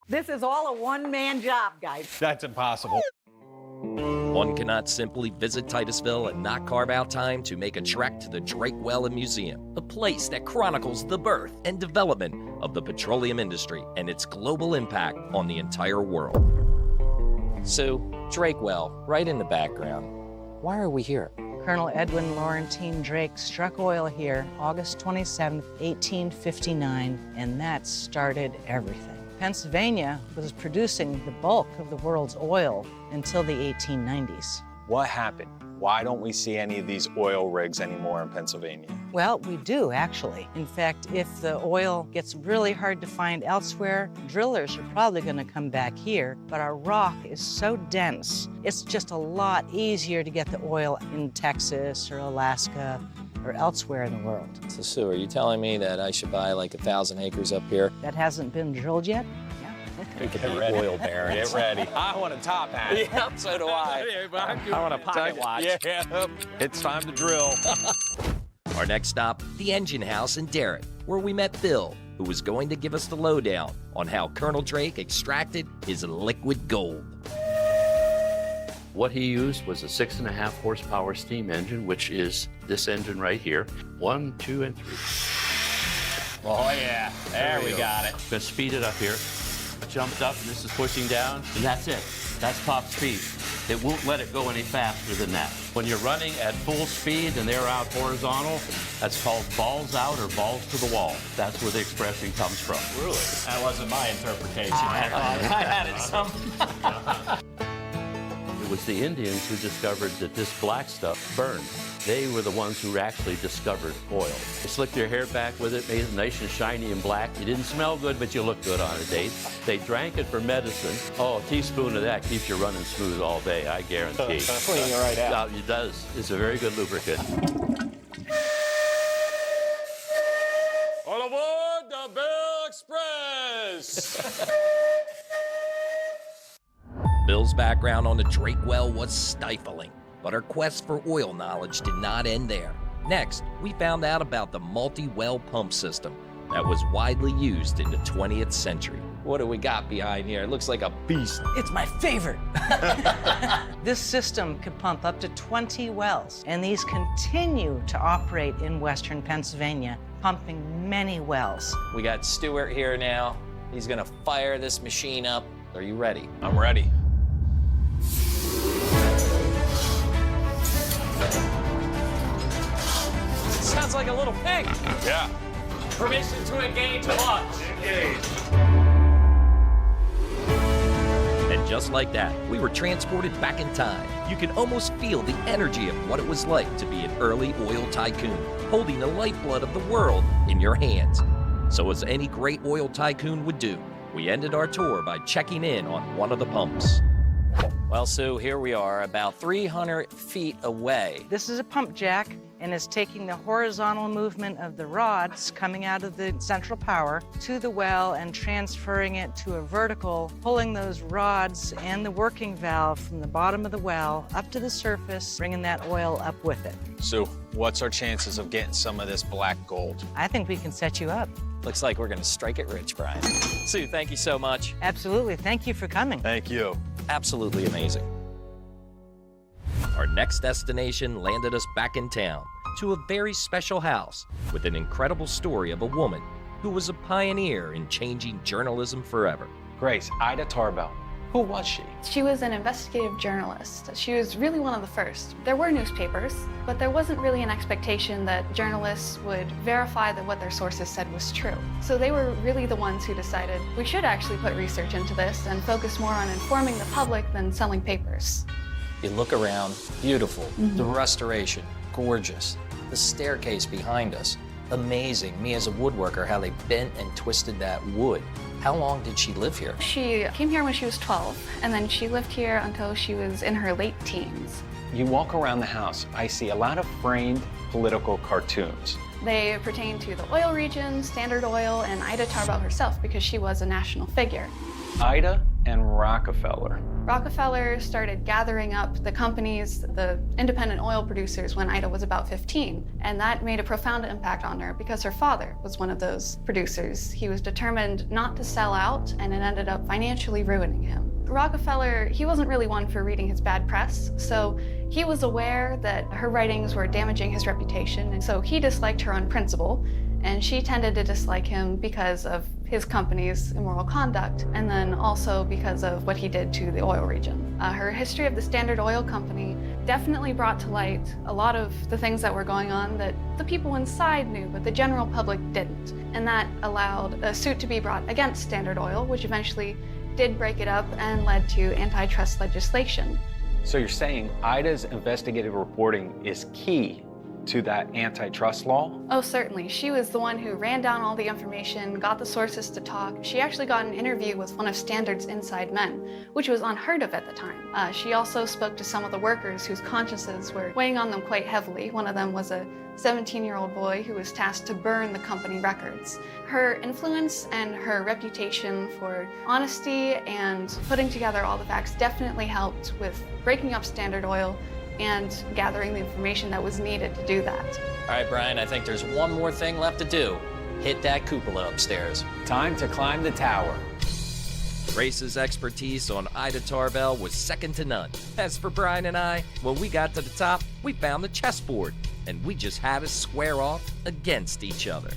This is all a one-man job, guys. That's impossible. One cannot simply visit Titusville and not carve out time to make a trek to the Drake Well and Museum, a place that chronicles the birth and development of the petroleum industry and its global impact on the entire world. So, Drake Well, right in the background. Why are we here? Colonel Edwin Laurentine Drake struck oil here August 27, 1859, and that started everything. Pennsylvania was producing the bulk of the world's oil until the 1890s. What happened? Why don't we see any of these oil rigs anymore in Pennsylvania? Well, we do, actually. In fact, if the oil gets really hard to find elsewhere, drillers are probably going to come back here, but our rock is so dense, it's just a lot easier to get the oil in Texas or Alaska or elsewhere in the world. So, Sue, are you telling me that I should buy like 1,000 acres up here? That hasn't been drilled yet? Get ready. Oil barons. Get ready. I want a top hat. Yeah, so do I. I want a pocket watch. Yeah, it's time to drill. Our next stop, the engine house in Derrick, where we met Bill, who was going to give us the lowdown on how Colonel Drake extracted his liquid gold. What he used was a 6.5 horsepower steam engine, which is this engine right here. 1, 2, and 3. Oh yeah, there we got it. Gonna speed it up here. Jumped up, and this is pushing down, and that's it. That's top speed. It won't let it go any faster than that. When you're running at full speed and they're out horizontal, that's called balls out or balls to the wall. That's where the expression comes from. Really? That wasn't my interpretation. I had it some. It was the Indians who discovered that this black stuff burned. They were the ones who actually discovered oil. They slicked their hair back with it, made it nice and shiny and black. You didn't smell good, but you looked good on a date. They drank it for medicine. Oh, a teaspoon of that keeps you running smooth all day, I guarantee. Clean you right out. It does. It's a very good lubricant. All aboard the Bill Express! Bill's background on the Drake well was stifling, but our quest for oil knowledge did not end there. Next, we found out about the multi-well pump system that was widely used in the 20th century. What do we got behind here? It looks like a beast. It's my favorite. This system could pump up to 20 wells, and these continue to operate in western Pennsylvania, pumping many wells. We got Stuart here now. He's gonna fire this machine up. Are you ready? I'm ready. Sounds like a little pig. Yeah. Permission to engage launch. Engage. And just like that, we were transported back in time. You can almost feel the energy of what it was like to be an early oil tycoon, holding the lifeblood of the world in your hands. So as any great oil tycoon would do, we ended our tour by checking in on one of the pumps. Well, Sue, here we are about 300 feet away. This is a pump jack, and it's taking the horizontal movement of the rods coming out of the central power to the well and transferring it to a vertical, pulling those rods and the working valve from the bottom of the well up to the surface, bringing that oil up with it. So, what's our chances of getting some of this black gold? I think we can set you up. Looks like we're gonna strike it rich, Brian. Sue, thank you so much. Absolutely. Thank you for coming. Thank you. Absolutely amazing. Our next destination landed us back in town to a very special house with an incredible story of a woman who was a pioneer in changing journalism forever. Grace, Ida Tarbell. Who was she? She was an investigative journalist. She was really one of the first. There were newspapers, but there wasn't really an expectation that journalists would verify that what their sources said was true. So they were really the ones who decided we should actually put research into this and focus more on informing the public than selling papers. You look around, beautiful. The restoration, gorgeous. The staircase behind us, amazing. Me as a woodworker, how they bent and twisted that wood. How long did she live here? She came here when she was 12, and then she lived here until she was in her late teens. You walk around the house, I see a lot of framed political cartoons. They pertain to the oil region, Standard Oil, and Ida Tarbell herself because she was a national figure. Ida and Rockefeller. Rockefeller started gathering up the companies, the independent oil producers, when Ida was about 15. And that made a profound impact on her because her father was one of those producers. He was determined not to sell out, and it ended up financially ruining him. Rockefeller, he wasn't really one for reading his bad press, so he was aware that her writings were damaging his reputation, and so he disliked her on principle, and she tended to dislike him because of his company's immoral conduct, and then also because of what he did to the oil region. Her history of the Standard Oil Company definitely brought to light a lot of the things that were going on that the people inside knew, but the general public didn't. And that allowed a suit to be brought against Standard Oil, which eventually did break it up and led to antitrust legislation. So you're saying Ida's investigative reporting is key to that antitrust law? Oh, certainly. She was the one who ran down all the information, got the sources to talk. She actually got an interview with one of Standard's inside men, which was unheard of at the time. She also spoke to some of the workers whose consciences were weighing on them quite heavily. One of them was a 17-year-old boy who was tasked to burn the company records. Her influence and her reputation for honesty and putting together all the facts definitely helped with breaking up Standard Oil and gathering the information that was needed to do that. All right, Brian, I think there's one more thing left to do. Hit that cupola upstairs. Time to climb the tower. Grace's expertise on Ida Tarbell was second to none. As for Brian and I, when we got to the top, we found the chessboard, and we just had to square off against each other.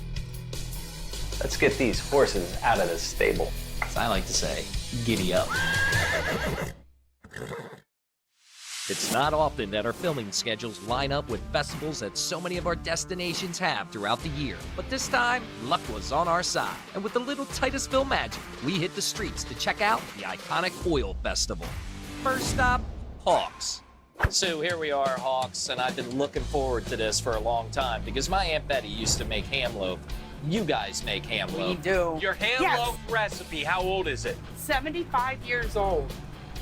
Let's get these horses out of the stable. As I like to say, giddy up. It's not often that our filming schedules line up with festivals that so many of our destinations have throughout the year. But this time, luck was on our side. And with a little Titusville magic, we hit the streets to check out the iconic oil festival. First stop, Hawks. So here we are, Hawks, and I've been looking forward to this for a long time because my Aunt Betty used to make ham loaf. You guys make ham loaf. We do. Your ham loaf recipe, how old is it? 75 years old.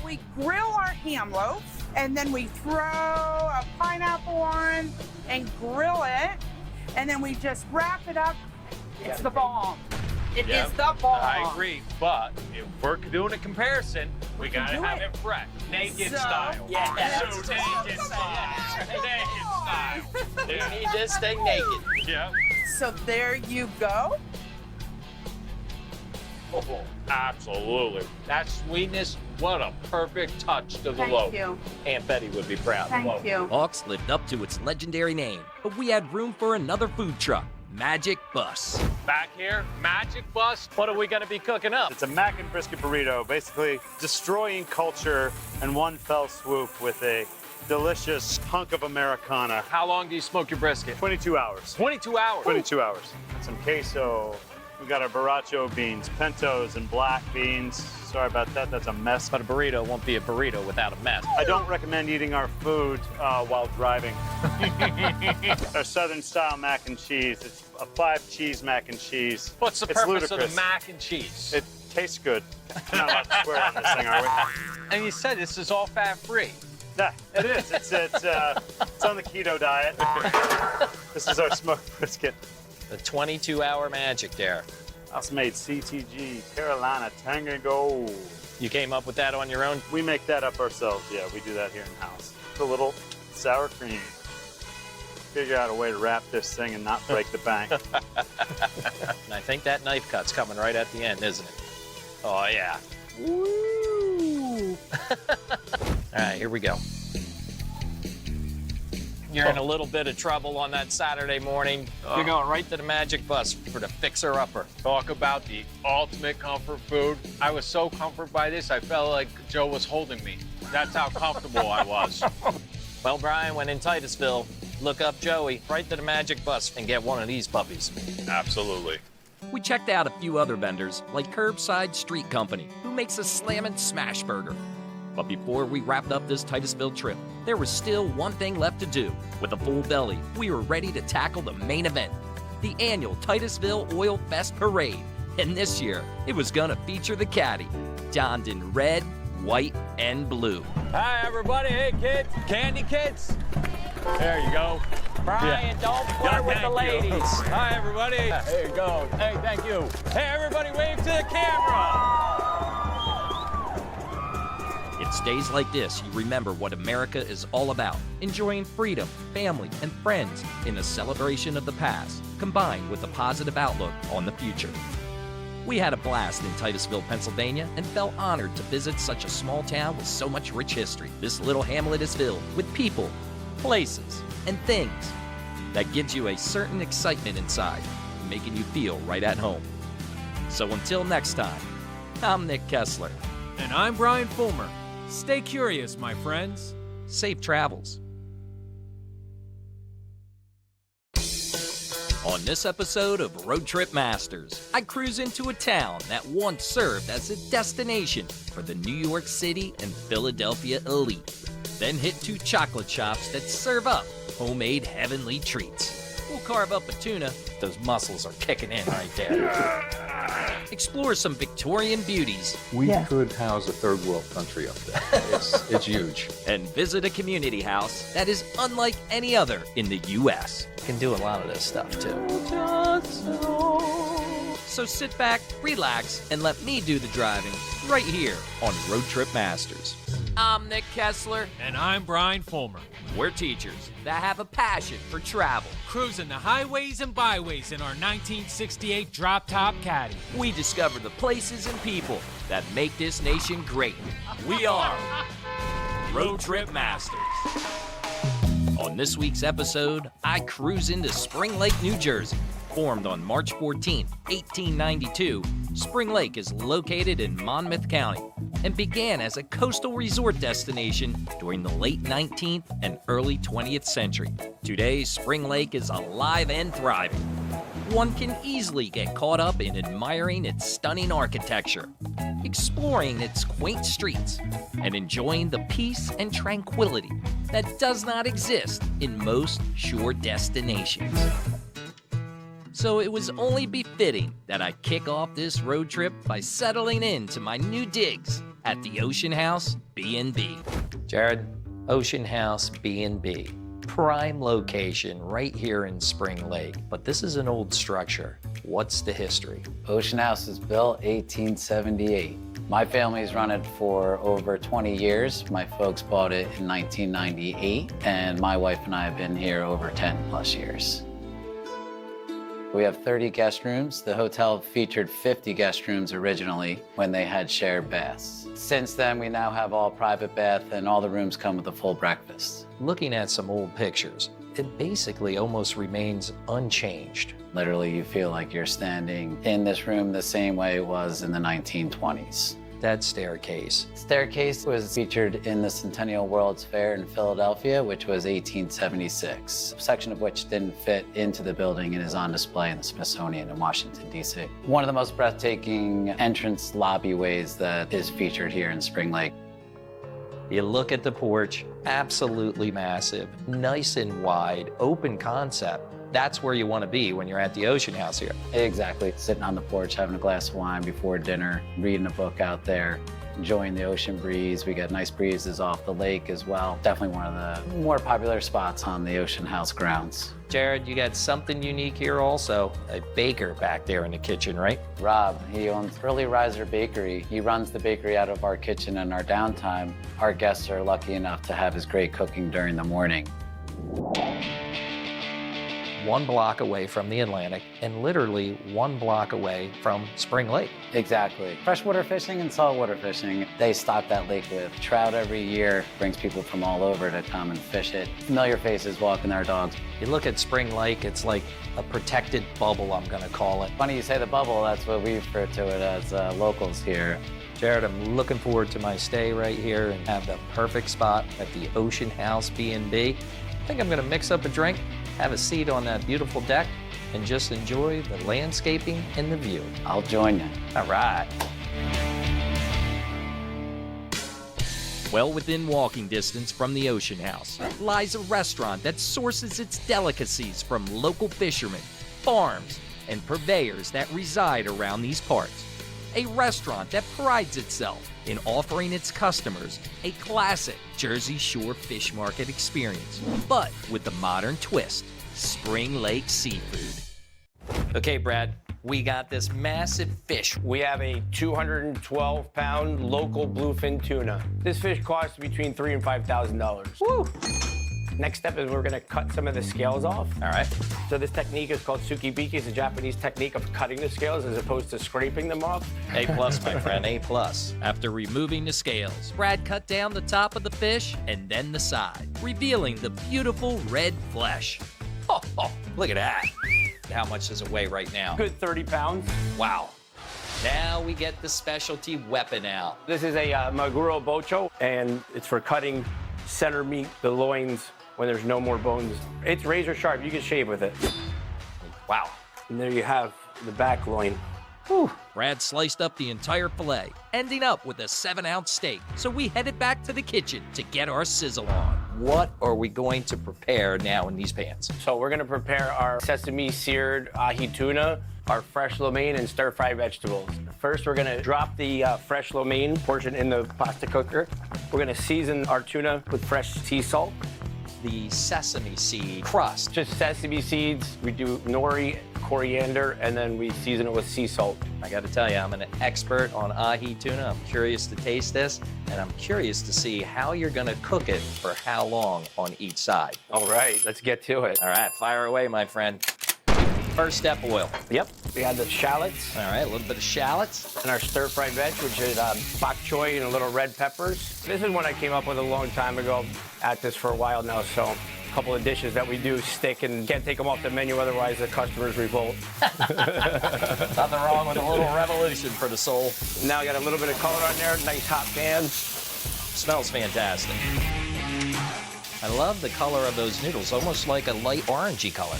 We grill our ham loaf, and then we throw a pineapple on and grill it, and then we just wrap it up. It's the bomb. It is the bomb. I agree, but if we're doing a comparison, we gotta have it fresh. Naked style. Yeah. So naked style. Naked style. You need this thing naked. Yeah. So there you go. Oh, absolutely. That sweetness, what a perfect touch to the loaf. Thank you. Aunt Betty would be proud. Thank you. Hawks lived up to its legendary name, but we had room for another food truck, Magic Bus. Back here, Magic Bus. What are we gonna be cooking up? It's a mac and brisket burrito, basically destroying culture in one fell swoop with a delicious hunk of Americana. How long do you smoke your brisket? 22 hours. 22 hours? 22 hours. Some queso. We got our borracho beans, pintos, and black beans. Sorry about that, that's a mess. But a burrito won't be a burrito without a mess. I don't recommend eating our food while driving. Our Southern style mac and cheese. It's a 5-cheese mac and cheese. What's the It's purpose ludicrous. of the mac and cheese? It tastes good. We're not allowed to swear on this thing, are we? And you said this is all fat-free. Yeah, it is. It's on the keto diet. This is our smoked brisket. The 22-hour magic there. House made CTG Carolina Tango. You came up with that on your own? We make that up ourselves. Yeah, we do that here in house. A little sour cream. Figure out a way to wrap this thing and not break the bank. And I think that knife cut's coming right at the end, isn't it? Oh yeah. Woo! All right, here we go. You're in a little bit of trouble on that Saturday morning. You're going right to the Magic Bus for the fixer-upper. Talk about the ultimate comfort food. I was so comforted by this, I felt like Joe was holding me. That's how comfortable I was. Well, Brian, when in Titusville, look up Joey, right to the Magic Bus, and get one of these puppies. Absolutely. We checked out a few other vendors, like Curbside Street Company, who makes a slammin' smashburger. But before we wrapped up this Titusville trip, there was still one thing left to do. With a full belly, we were ready to tackle the main event, the annual Titusville Oil Fest Parade. And this year, it was gonna feature the Caddy, donned in red, white, and blue. Hi, everybody. Hey, kids. Candy kids. There you go. Brian, don't flirt with the ladies. Hi, everybody. There you go. Hey, thank you. Hey, everybody, wave to the camera. It's days like this you remember what America is all about, enjoying freedom, family, and friends in a celebration of the past, combined with a positive outlook on the future. We had a blast in Titusville, Pennsylvania, and felt honored to visit such a small town with so much rich history. This little hamlet is filled with people, places, and things that gives you a certain excitement inside, making you feel right at home. So until next time, I'm Nick Kessler. And I'm Brian Fulmer. Stay curious, my friends. Safe travels. On this episode of Road Trip Masters, I cruise into a town that once served as a destination for the New York City and Philadelphia elite. Then hit 2 chocolate shops that serve up homemade heavenly treats. We'll carve up a tuna. Those muscles are kicking in right there. Explore some Victorian beauties. We could house a third world country up there. It's huge. And visit a community house that is unlike any other in the U.S. Can do a lot of this stuff too. So sit back, relax, and let me do the driving right here on Road Trip Masters. I'm Nick Kessler. And I'm Brian Fulmer. We're teachers that have a passion for travel. Cruising the highways and byways in our 1968 drop-top Caddy. We discover the places and people that make this nation great. We are Road Trip Masters. On this week's episode, I cruise into Spring Lake, New Jersey. Formed on March 14, 1892, Spring Lake is located in Monmouth County and began as a coastal resort destination during the late 19th and early 20th century. Today, Spring Lake is alive and thriving. One can easily get caught up in admiring its stunning architecture, exploring its quaint streets, and enjoying the peace and tranquility that does not exist in most shore destinations. So it was only befitting that I kick off this road trip by settling into my new digs at the Ocean House B&B. Jared, Ocean House B&B. Prime location right here in Spring Lake. But this is an old structure. What's the history? Ocean House was built 1878. My family's run it for over 20 years. My folks bought it in 1998, and my wife and I have been here over 10 plus years. We have 30 guest rooms. The hotel featured 50 guest rooms originally when they had shared baths. Since then, we now have all private bath and all the rooms come with a full breakfast. Looking at some old pictures, it basically almost remains unchanged. Literally, you feel like you're standing in this room the same way it was in the 1920s. That staircase. Staircase was featured in the Centennial World's Fair in Philadelphia, which was 1876. A section of which didn't fit into the building and is on display in the Smithsonian in Washington, D.C. One of the most breathtaking entrance lobbyways that is featured here in Spring Lake. You look at the porch, absolutely massive, nice and wide, open concept. That's where you want to be when you're at the Ocean House here. Exactly. Sitting on the porch, having a glass of wine before dinner, reading a book out there, enjoying the ocean breeze. We got nice breezes off the lake as well. Definitely one of the more popular spots on the Ocean House grounds. Jared, you got something unique here also. A baker back there in the kitchen, right? Rob, he owns Early Riser Bakery. He runs the bakery out of our kitchen in our downtime. Our guests are lucky enough to have his great cooking during the morning. 1 block away from the Atlantic and literally 1 block away from Spring Lake. Exactly. Freshwater fishing and saltwater fishing, they stock that lake with trout every year. Brings people from all over to come and fish it. Familiar faces walking their dogs. You look at Spring Lake, it's like a protected bubble, I'm gonna call it. Funny you say the bubble, that's what we refer to it as locals here. Jared, I'm looking forward to my stay right here and have the perfect spot at the Ocean House B&B. I think I'm gonna mix up a drink, have a seat on that beautiful deck, and just enjoy the landscaping and the view. I'll join you. All right. Well within walking distance from the Ocean House lies a restaurant that sources its delicacies from local fishermen, farms, and purveyors that reside around these parts. A restaurant that prides itself in offering its customers a classic Jersey Shore fish market experience, but with a modern twist, Spring Lake seafood. Okay, Brad, we got this massive fish. We have a 212-pound local bluefin tuna. This fish costs between $3,000 and $5,000. Woo! Next step is we're gonna cut some of the scales off. All right. So this technique is called tsukibiki. It's a Japanese technique of cutting the scales as opposed to scraping them off. A+, my friend, A+. After removing the scales, Brad cut down the top of the fish and then the side, revealing the beautiful red flesh. Oh, look at that. How much does it weigh right now? Good 30 pounds. Wow. Now we get the specialty weapon out. This is a maguro bocho, and it's for cutting center meat, the loins, when there's no more bones. It's razor sharp. You can shave with it. Wow. And there you have the back loin. Whew. Brad sliced up the entire filet, ending up with a 7-ounce steak. So we headed back to the kitchen to get our sizzle on. What are we going to prepare now in these pans? So we're gonna prepare our sesame seared ahi tuna, our fresh lo mein, and stir-fried vegetables. First, we're gonna drop the fresh lo mein portion in the pasta cooker. We're gonna season our tuna with fresh sea salt. The sesame seed crust. Just sesame seeds. We do nori, coriander, and then we season it with sea salt. I got to tell you, I'm an expert on ahi tuna. I'm curious to taste this, and I'm curious to see how you're going to cook it for how long on each side. All right, let's get to it. All right, fire away, my friend. First step, oil. Yep, we had the shallots. All right, a little bit of shallots. And our stir-fried veg, which is bok choy and a little red peppers. This is one I came up with a long time ago. At this for a while now, so a couple of dishes that we do stick and can't take them off the menu, otherwise the customers revolt. Nothing wrong with a little revolution for the soul. Now I got a little bit of color on there, nice hot pan. Smells fantastic. I love the color of those noodles, almost like a light orangey color.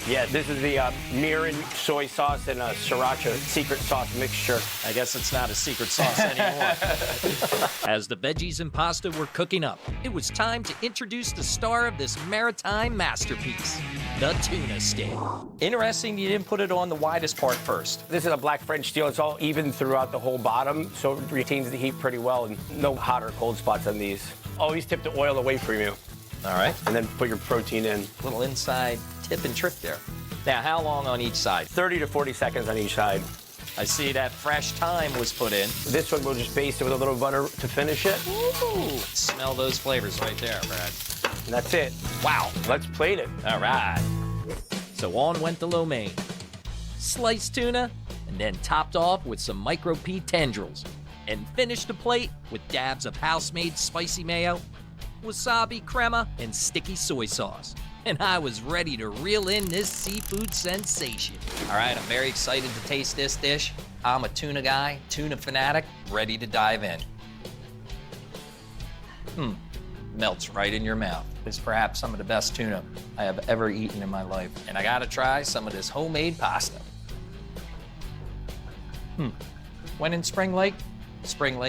Yeah, this is the mirin soy sauce and a sriracha secret sauce mixture. I guess it's not a secret sauce anymore. As the veggies and pasta were cooking up, it was time to introduce the star of this maritime masterpiece, the tuna steak. Interesting you didn't put it on the widest part first. This is a black French steel. It's all even throughout the whole bottom, so it retains the heat pretty well, and no hot or cold spots on these. Always tip the oil away from you. All right. And then put your protein in. Little inside tip and trick there. Now, how long on each side? 30 to 40 seconds on each side. I see that fresh thyme was put in. This one we'll just baste it with a little butter to finish it. Ooh, smell those flavors right there, Brad. And that's it. Wow. Let's plate it. All right. So on went the lo mein. Sliced tuna, and then topped off with some micro pea tendrils. And finished the plate with dabs of house-made spicy mayo, wasabi crema, and sticky soy sauce. And I was ready to reel in this seafood sensation. All right, I'm very excited to taste this dish. I'm a tuna guy, tuna fanatic, ready to dive in. Melts right in your mouth. It's perhaps some of the best tuna I have ever eaten in my life. And I gotta try some of this homemade pasta. When in Spring Lake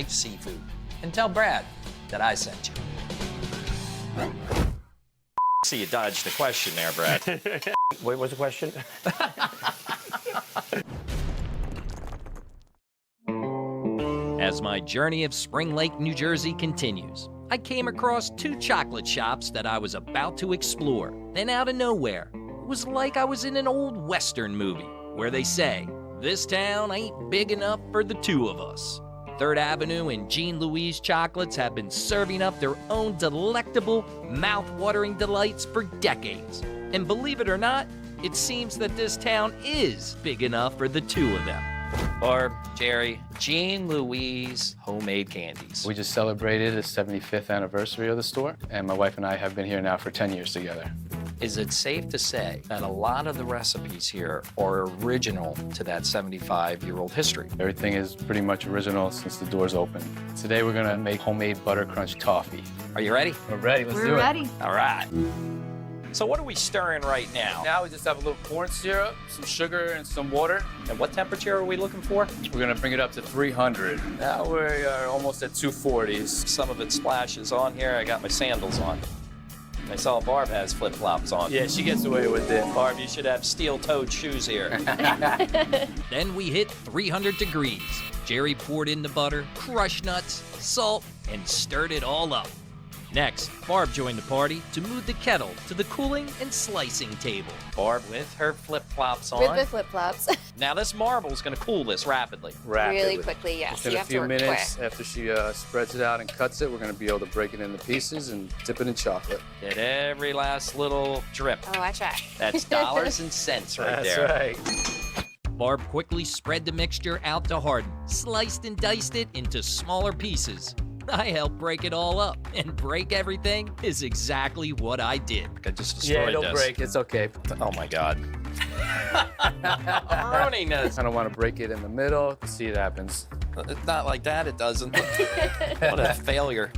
Seafood. And tell Brad that I sent you. See, you dodged the question there, Brad. Wait, what's the question? As my journey of Spring Lake, New Jersey continues, I came across 2 chocolate shops that I was about to explore. Then out of nowhere, it was like I was in an old Western movie where they say, "This town ain't big enough for the 2 of us." 3rd Avenue and Jean Louise Chocolates have been serving up their own delectable, mouth-watering delights for decades. And believe it or not, it seems that this town is big enough for the 2 of them. Barb, Jerry, Jean Louise homemade candies. We just celebrated the 75th anniversary of the store, and my wife and I have been here now for 10 years together. Is it safe to say that a lot of the recipes here are original to that 75-year-old history? Everything is pretty much original since the doors opened. Today we're gonna make homemade butter crunch toffee. Are you ready? We're ready, let's do it. We're ready. All right. So what are we stirring right now? Now we just have a little corn syrup, some sugar, and some water. And what temperature are we looking for? We're gonna bring it up to 300. Now we are almost at 240s. Some of it splashes on here. I got my sandals on. I saw Barb has flip-flops on. Yeah, she gets away with it. Barb, you should have steel-toed shoes here. Then we hit 300 degrees. Jerry poured in the butter, crushed nuts, salt, and stirred it all up. Next, Barb joined the party to move the kettle to the cooling and slicing table. Barb with her flip-flops on. With the flip-flops. Now this marble's gonna cool this rapidly. Really quickly, yes. Just in You a have to few work minutes quick. after she spreads it out and cuts it, we're gonna be able to break it into pieces and dip it in chocolate. Get every last little drip. Oh, I try. That's dollars and cents right That's there. right. Barb quickly spread the mixture out to harden, sliced and diced it into smaller pieces. I helped break it all up, and break everything is exactly what I did. I just destroyed Yeah, it'll break, it's okay. Oh my God. I'm ruining this. I don't want to break it in the middle. See it happens. It's not like that, it doesn't. What a failure.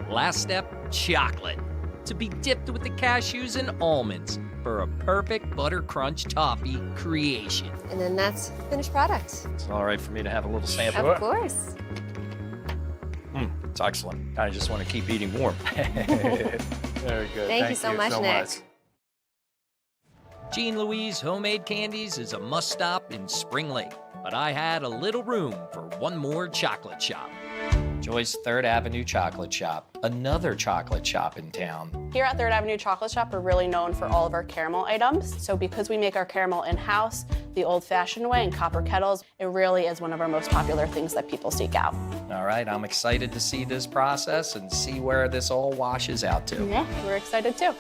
Last step, chocolate. to be dipped with the cashews and almonds for a perfect butter crunch toffee creation. And then that's finished product. It's all right for me to have a little sample. Of course. It's excellent. I just want to keep eating warm. Very good. Thank you so much, Nick. Jean Louise Homemade Candies is a must-stop in Spring Lake, but I had a little room for one more chocolate shop. Joyce, 3rd Avenue Chocolate Shop, another chocolate shop in town. Here at 3rd Avenue Chocolate Shop, we're really known for all of our caramel items. So because we make our caramel in-house, the old-fashioned way in copper kettles, it really is one of our most popular things that people seek out. All right, I'm excited to see this process and see where this all washes out to. Yeah, we're excited too.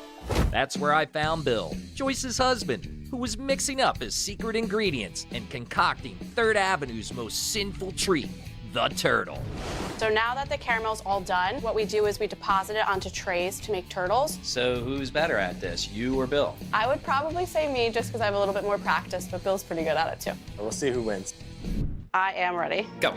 That's where I found Bill, Joyce's husband, who was mixing up his secret ingredients and concocting 3rd Avenue's most sinful treat, the turtle. So now that the caramel's all done, what we do is we deposit it onto trays to make turtles. So who's better at this, you or Bill? I would probably say me just because I have a little bit more practice, but Bill's pretty good at it too. We'll see who wins. I am ready. Go.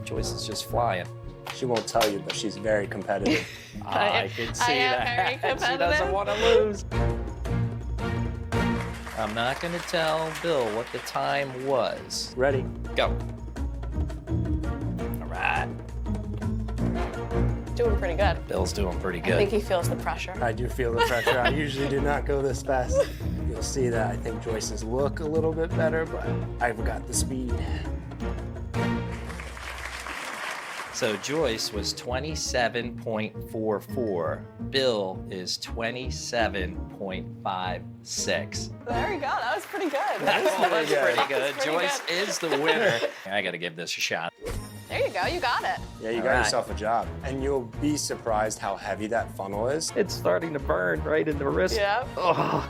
Joyce is just flying. She won't tell you, but she's very competitive. I can see I am that. very She competitive. doesn't want to lose. I'm not going to tell Bill what the time was. Ready? Go. All right. Doing pretty good. Bill's doing pretty I good. think he feels the pressure. I do feel the pressure. I usually do not go this fast. You'll see that I think Joyce's look a little bit better, but I've got the speed. So Joyce was 27.44. Bill is 27.56. There we go. That was pretty good. That's pretty good. Pretty Joyce good. is the winner. I got to give this a shot. There you go. You got it. Yeah, you All got right. yourself a job. And you'll be surprised how heavy that funnel is. It's starting to burn right in the wrist. Yeah. Oh,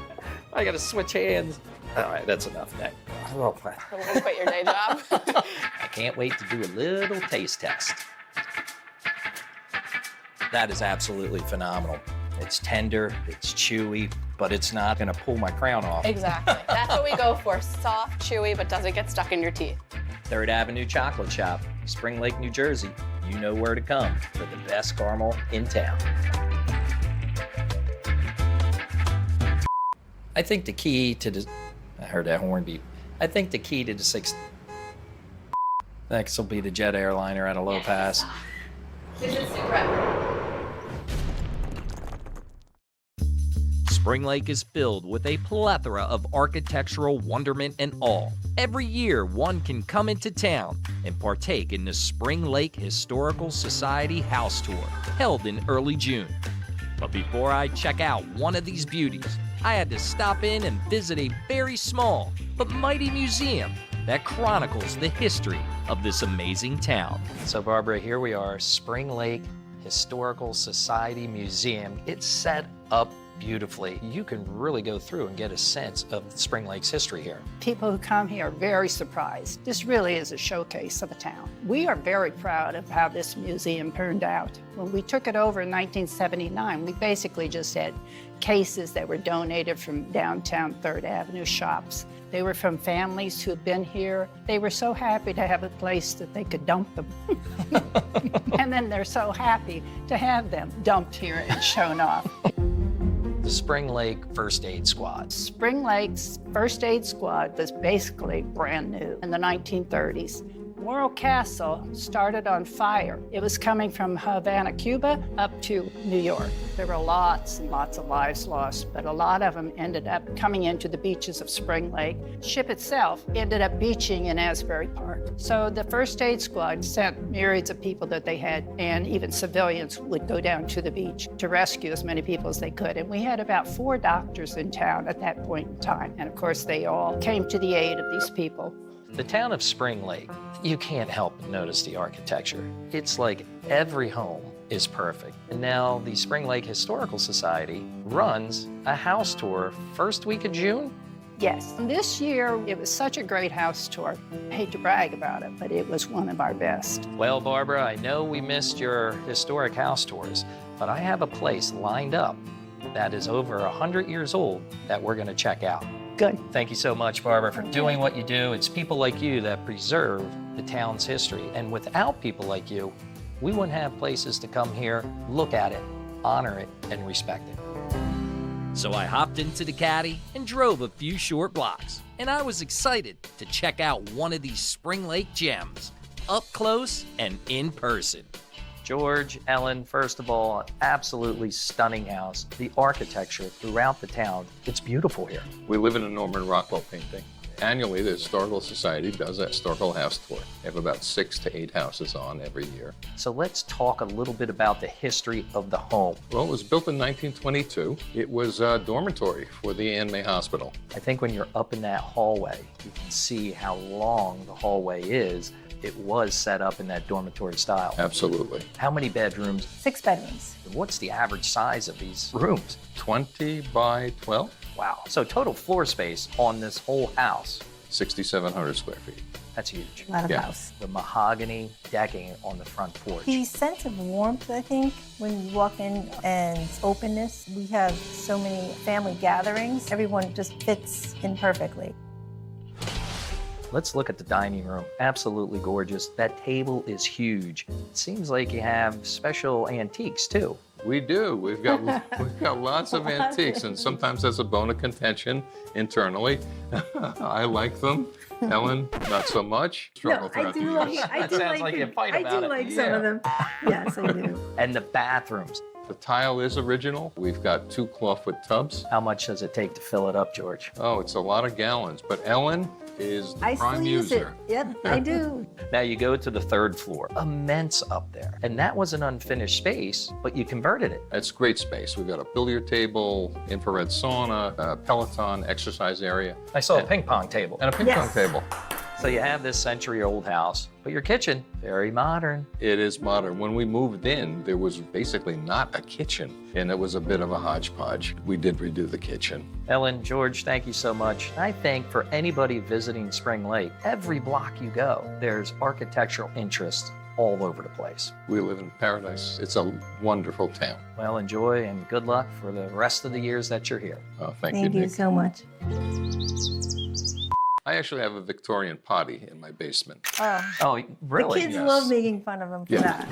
I got to switch hands. All right, that's enough, Nick. I'm gonna quit your day job. I can't wait to do a little taste test. That is absolutely phenomenal. It's tender, it's chewy, but it's not gonna pull my crown off. Exactly. That's what we go for. Soft, chewy, but doesn't get stuck in your teeth. 3rd Avenue Chocolate Shop, Spring Lake, New Jersey. You know where to come for the best caramel in town. I think the key to the... I heard that horn beep. I think the key to the Next will be the jet airliner at a low pass. This is secret. Spring Lake is filled with a plethora of architectural wonderment and awe. Every year, one can come into town and partake in the Spring Lake Historical Society House Tour, held in early June. But before I check out one of these beauties, I had to stop in and visit a very small but mighty museum that chronicles the history of this amazing town. So Barbara, here we are, Spring Lake Historical Society Museum. It's set up beautifully. You can really go through and get a sense of Spring Lake's history here. People who come here are very surprised. This really is a showcase of a town. We are very proud of how this museum turned out. When we took it over in 1979, we basically just had cases that were donated from downtown 3rd Avenue shops. They were from families who had been here. They were so happy to have a place that they could dump them. And then they're so happy to have them dumped here and shown off. The Spring Lake First Aid Squad. Spring Lake's First Aid Squad was basically brand new in the 1930s. Morro Castle started on fire. It was coming from Havana, Cuba, up to New York. There were lots and lots of lives lost, but a lot of them ended up coming into the beaches of Spring Lake. The ship itself ended up beaching in Asbury Park. So the First Aid Squad sent myriads of people that they had, and even civilians would go down to the beach to rescue as many people as they could. And we had about 4 doctors in town at that point in time. And of course, they all came to the aid of these people. The town of Spring Lake, you can't help but notice the architecture. It's like every home is perfect. And now the Spring Lake Historical Society runs a house tour first week of June. Yes. This year, it was such a great house tour. I hate to brag about it, but it was one of our best. Well, Barbara, I know we missed your historic house tours, but I have a place lined up that is over 100 years old that we're going to check out. Good. Thank you so much, Barbara, for doing what you do. It's people like you that preserve the town's history. And without people like you, we wouldn't have places to come here, look at it, honor it, and respect it. So I hopped into the Caddy and drove a few short blocks, and I was excited to check out one of these Spring Lake gems, up close and in person. George, Ellen, first of all, absolutely stunning house. The architecture throughout the town, it's beautiful here. We live in a Norman Rockwell painting. Annually, the Historical Society does a historical house tour. They have about 6 to 8 houses on every year. So let's talk a little bit about the history of the home. Well, it was built in 1922. It was a dormitory for the Ann May Hospital. I think when you're up in that hallway, you can see how long the hallway is. It was set up in that dormitory style. Absolutely. How many bedrooms? 6 bedrooms. What's the average size of these rooms? 20 by 12. Wow. So total floor space on this whole house? 6,700 square feet. That's huge. A lot of house. The mahogany decking on the front porch. The sense of warmth, I think, when you walk in, and openness. We have so many family gatherings. Everyone just fits in perfectly. Let's look at the dining room. Absolutely gorgeous. That table is huge. It seems like you have special antiques too. We do. We've got lots of antiques, and sometimes that's a bone of contention internally. I like them. Ellen, not so much. Struggle throughout the years. Some of them. Yes, I do. And the bathrooms. The tile is original. We've got 2 clawfoot tubs. How much does it take to fill it up, George? Oh, it's a lot of gallons, but Ellen is the prime user. Yep, I do. Now you go to the 3rd floor. Immense up there. And that was an unfinished space, but you converted it. It's great space. We've got a billiard table, infrared sauna, a Peloton exercise area. I saw a ping pong table. And a ping pong table. So you have this century-old house, but your kitchen, very modern. It is modern. When we moved in, there was basically not a kitchen, and it was a bit of a hodgepodge. We did redo the kitchen. Ellen, George, thank you so much. I think for anybody visiting Spring Lake, every block you go, there's architectural interest all over the place. We live in paradise. It's a wonderful town. Well, enjoy and good luck for the rest of the years that you're here. Oh, thank Thank you, you Nick. so much. I actually have a Victorian potty in my basement. Oh, really? The kids Yes. love making fun of them for that.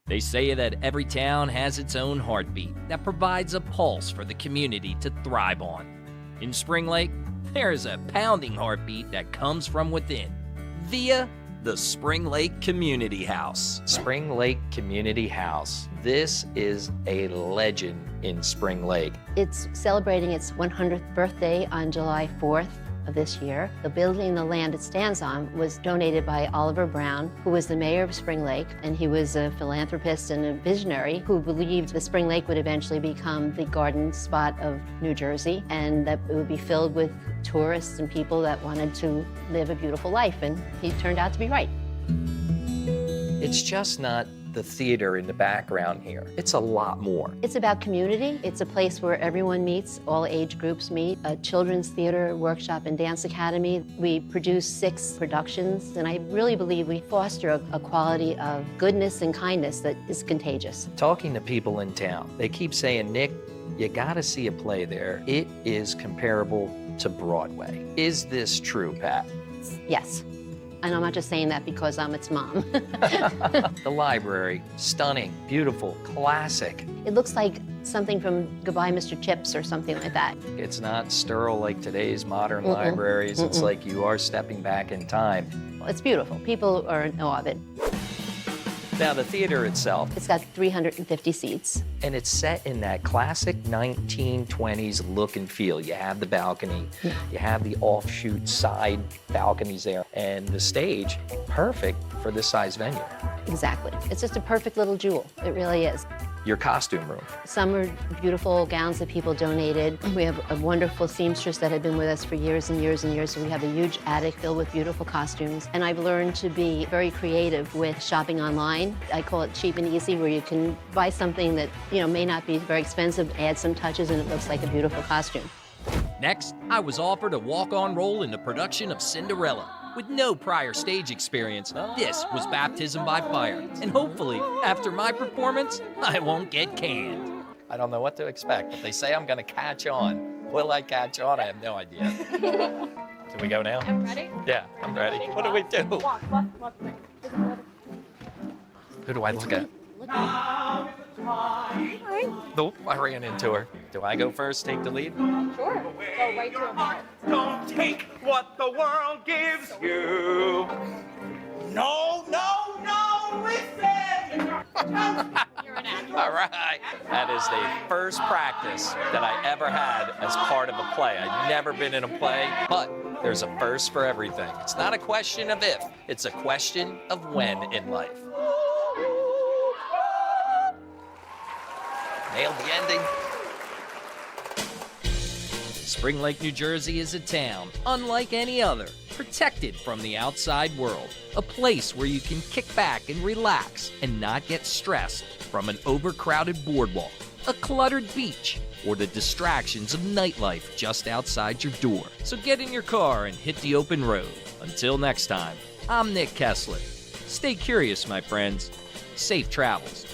They say that every town has its own heartbeat that provides a pulse for the community to thrive on. In Spring Lake, there is a pounding heartbeat that comes from within via the Spring Lake Community House. Spring Lake Community House. This is a legend in Spring Lake. It's celebrating its 100th birthday on July 4th of this year. The building, the land it stands on, was donated by Oliver Brown, who was the mayor of Spring Lake, and he was a philanthropist and a visionary who believed that Spring Lake would eventually become the garden spot of New Jersey, and that it would be filled with tourists and people that wanted to live a beautiful life, and he turned out to be right. It's just not the theater in the background here. It's a lot more. It's about community. It's a place where everyone meets, all age groups meet, a children's theater, workshop, and dance academy. We produce 6 productions, and I really believe we foster a quality of goodness and kindness that is contagious. Talking to people in town, they keep saying, Nick, you gotta see a play there. It is comparable to Broadway. Is this true, Pat? Yes. And I'm not just saying that because I'm its mom. The library, stunning, beautiful, classic. It looks like something from Goodbye, Mr. Chips or something like that. It's not sterile like today's modern libraries. It's like you are stepping back in time. It's beautiful. People are in awe of it. Now, the theater itself. It's got 350 seats. And it's set in that classic 1920s look and feel. You have the balcony, you have the offshoot side balconies there, and the stage, perfect for this size venue. Exactly. It's just a perfect little jewel. It really is. Your costume room. Some are beautiful gowns that people donated. We have a wonderful seamstress that had been with us for years and years and years, so we have a huge attic filled with beautiful costumes. And I've learned to be very creative with shopping online. I call it cheap and easy, where you can buy something that, may not be very expensive, add some touches, and it looks like a beautiful costume. Next, I was offered a walk-on role in the production of Cinderella. With no prior stage experience, this was baptism by fire. And hopefully, after my performance, I won't get canned. I don't know what to expect, but they say I'm gonna catch on. Will I catch on? I have no idea. Do we go now? I'm ready? Yeah, I'm ready. What do we do? Walk. Who do I look at? Nope, I ran into her. Do I go first, take the lead? Sure. Go right to him. Don't take what the world gives you. No, no, no, listen. You're an actor. All right. That is the first practice that I ever had as part of a play. I'd never been in a play, but there's a first for everything. It's not a question of if, it's a question of when in life. Nailed the ending. Spring Lake, New Jersey is a town unlike any other, protected from the outside world. A place where you can kick back and relax and not get stressed from an overcrowded boardwalk, a cluttered beach, or the distractions of nightlife just outside your door. So get in your car and hit the open road. Until next time, I'm Nick Kessler. Stay curious, my friends. Safe travels.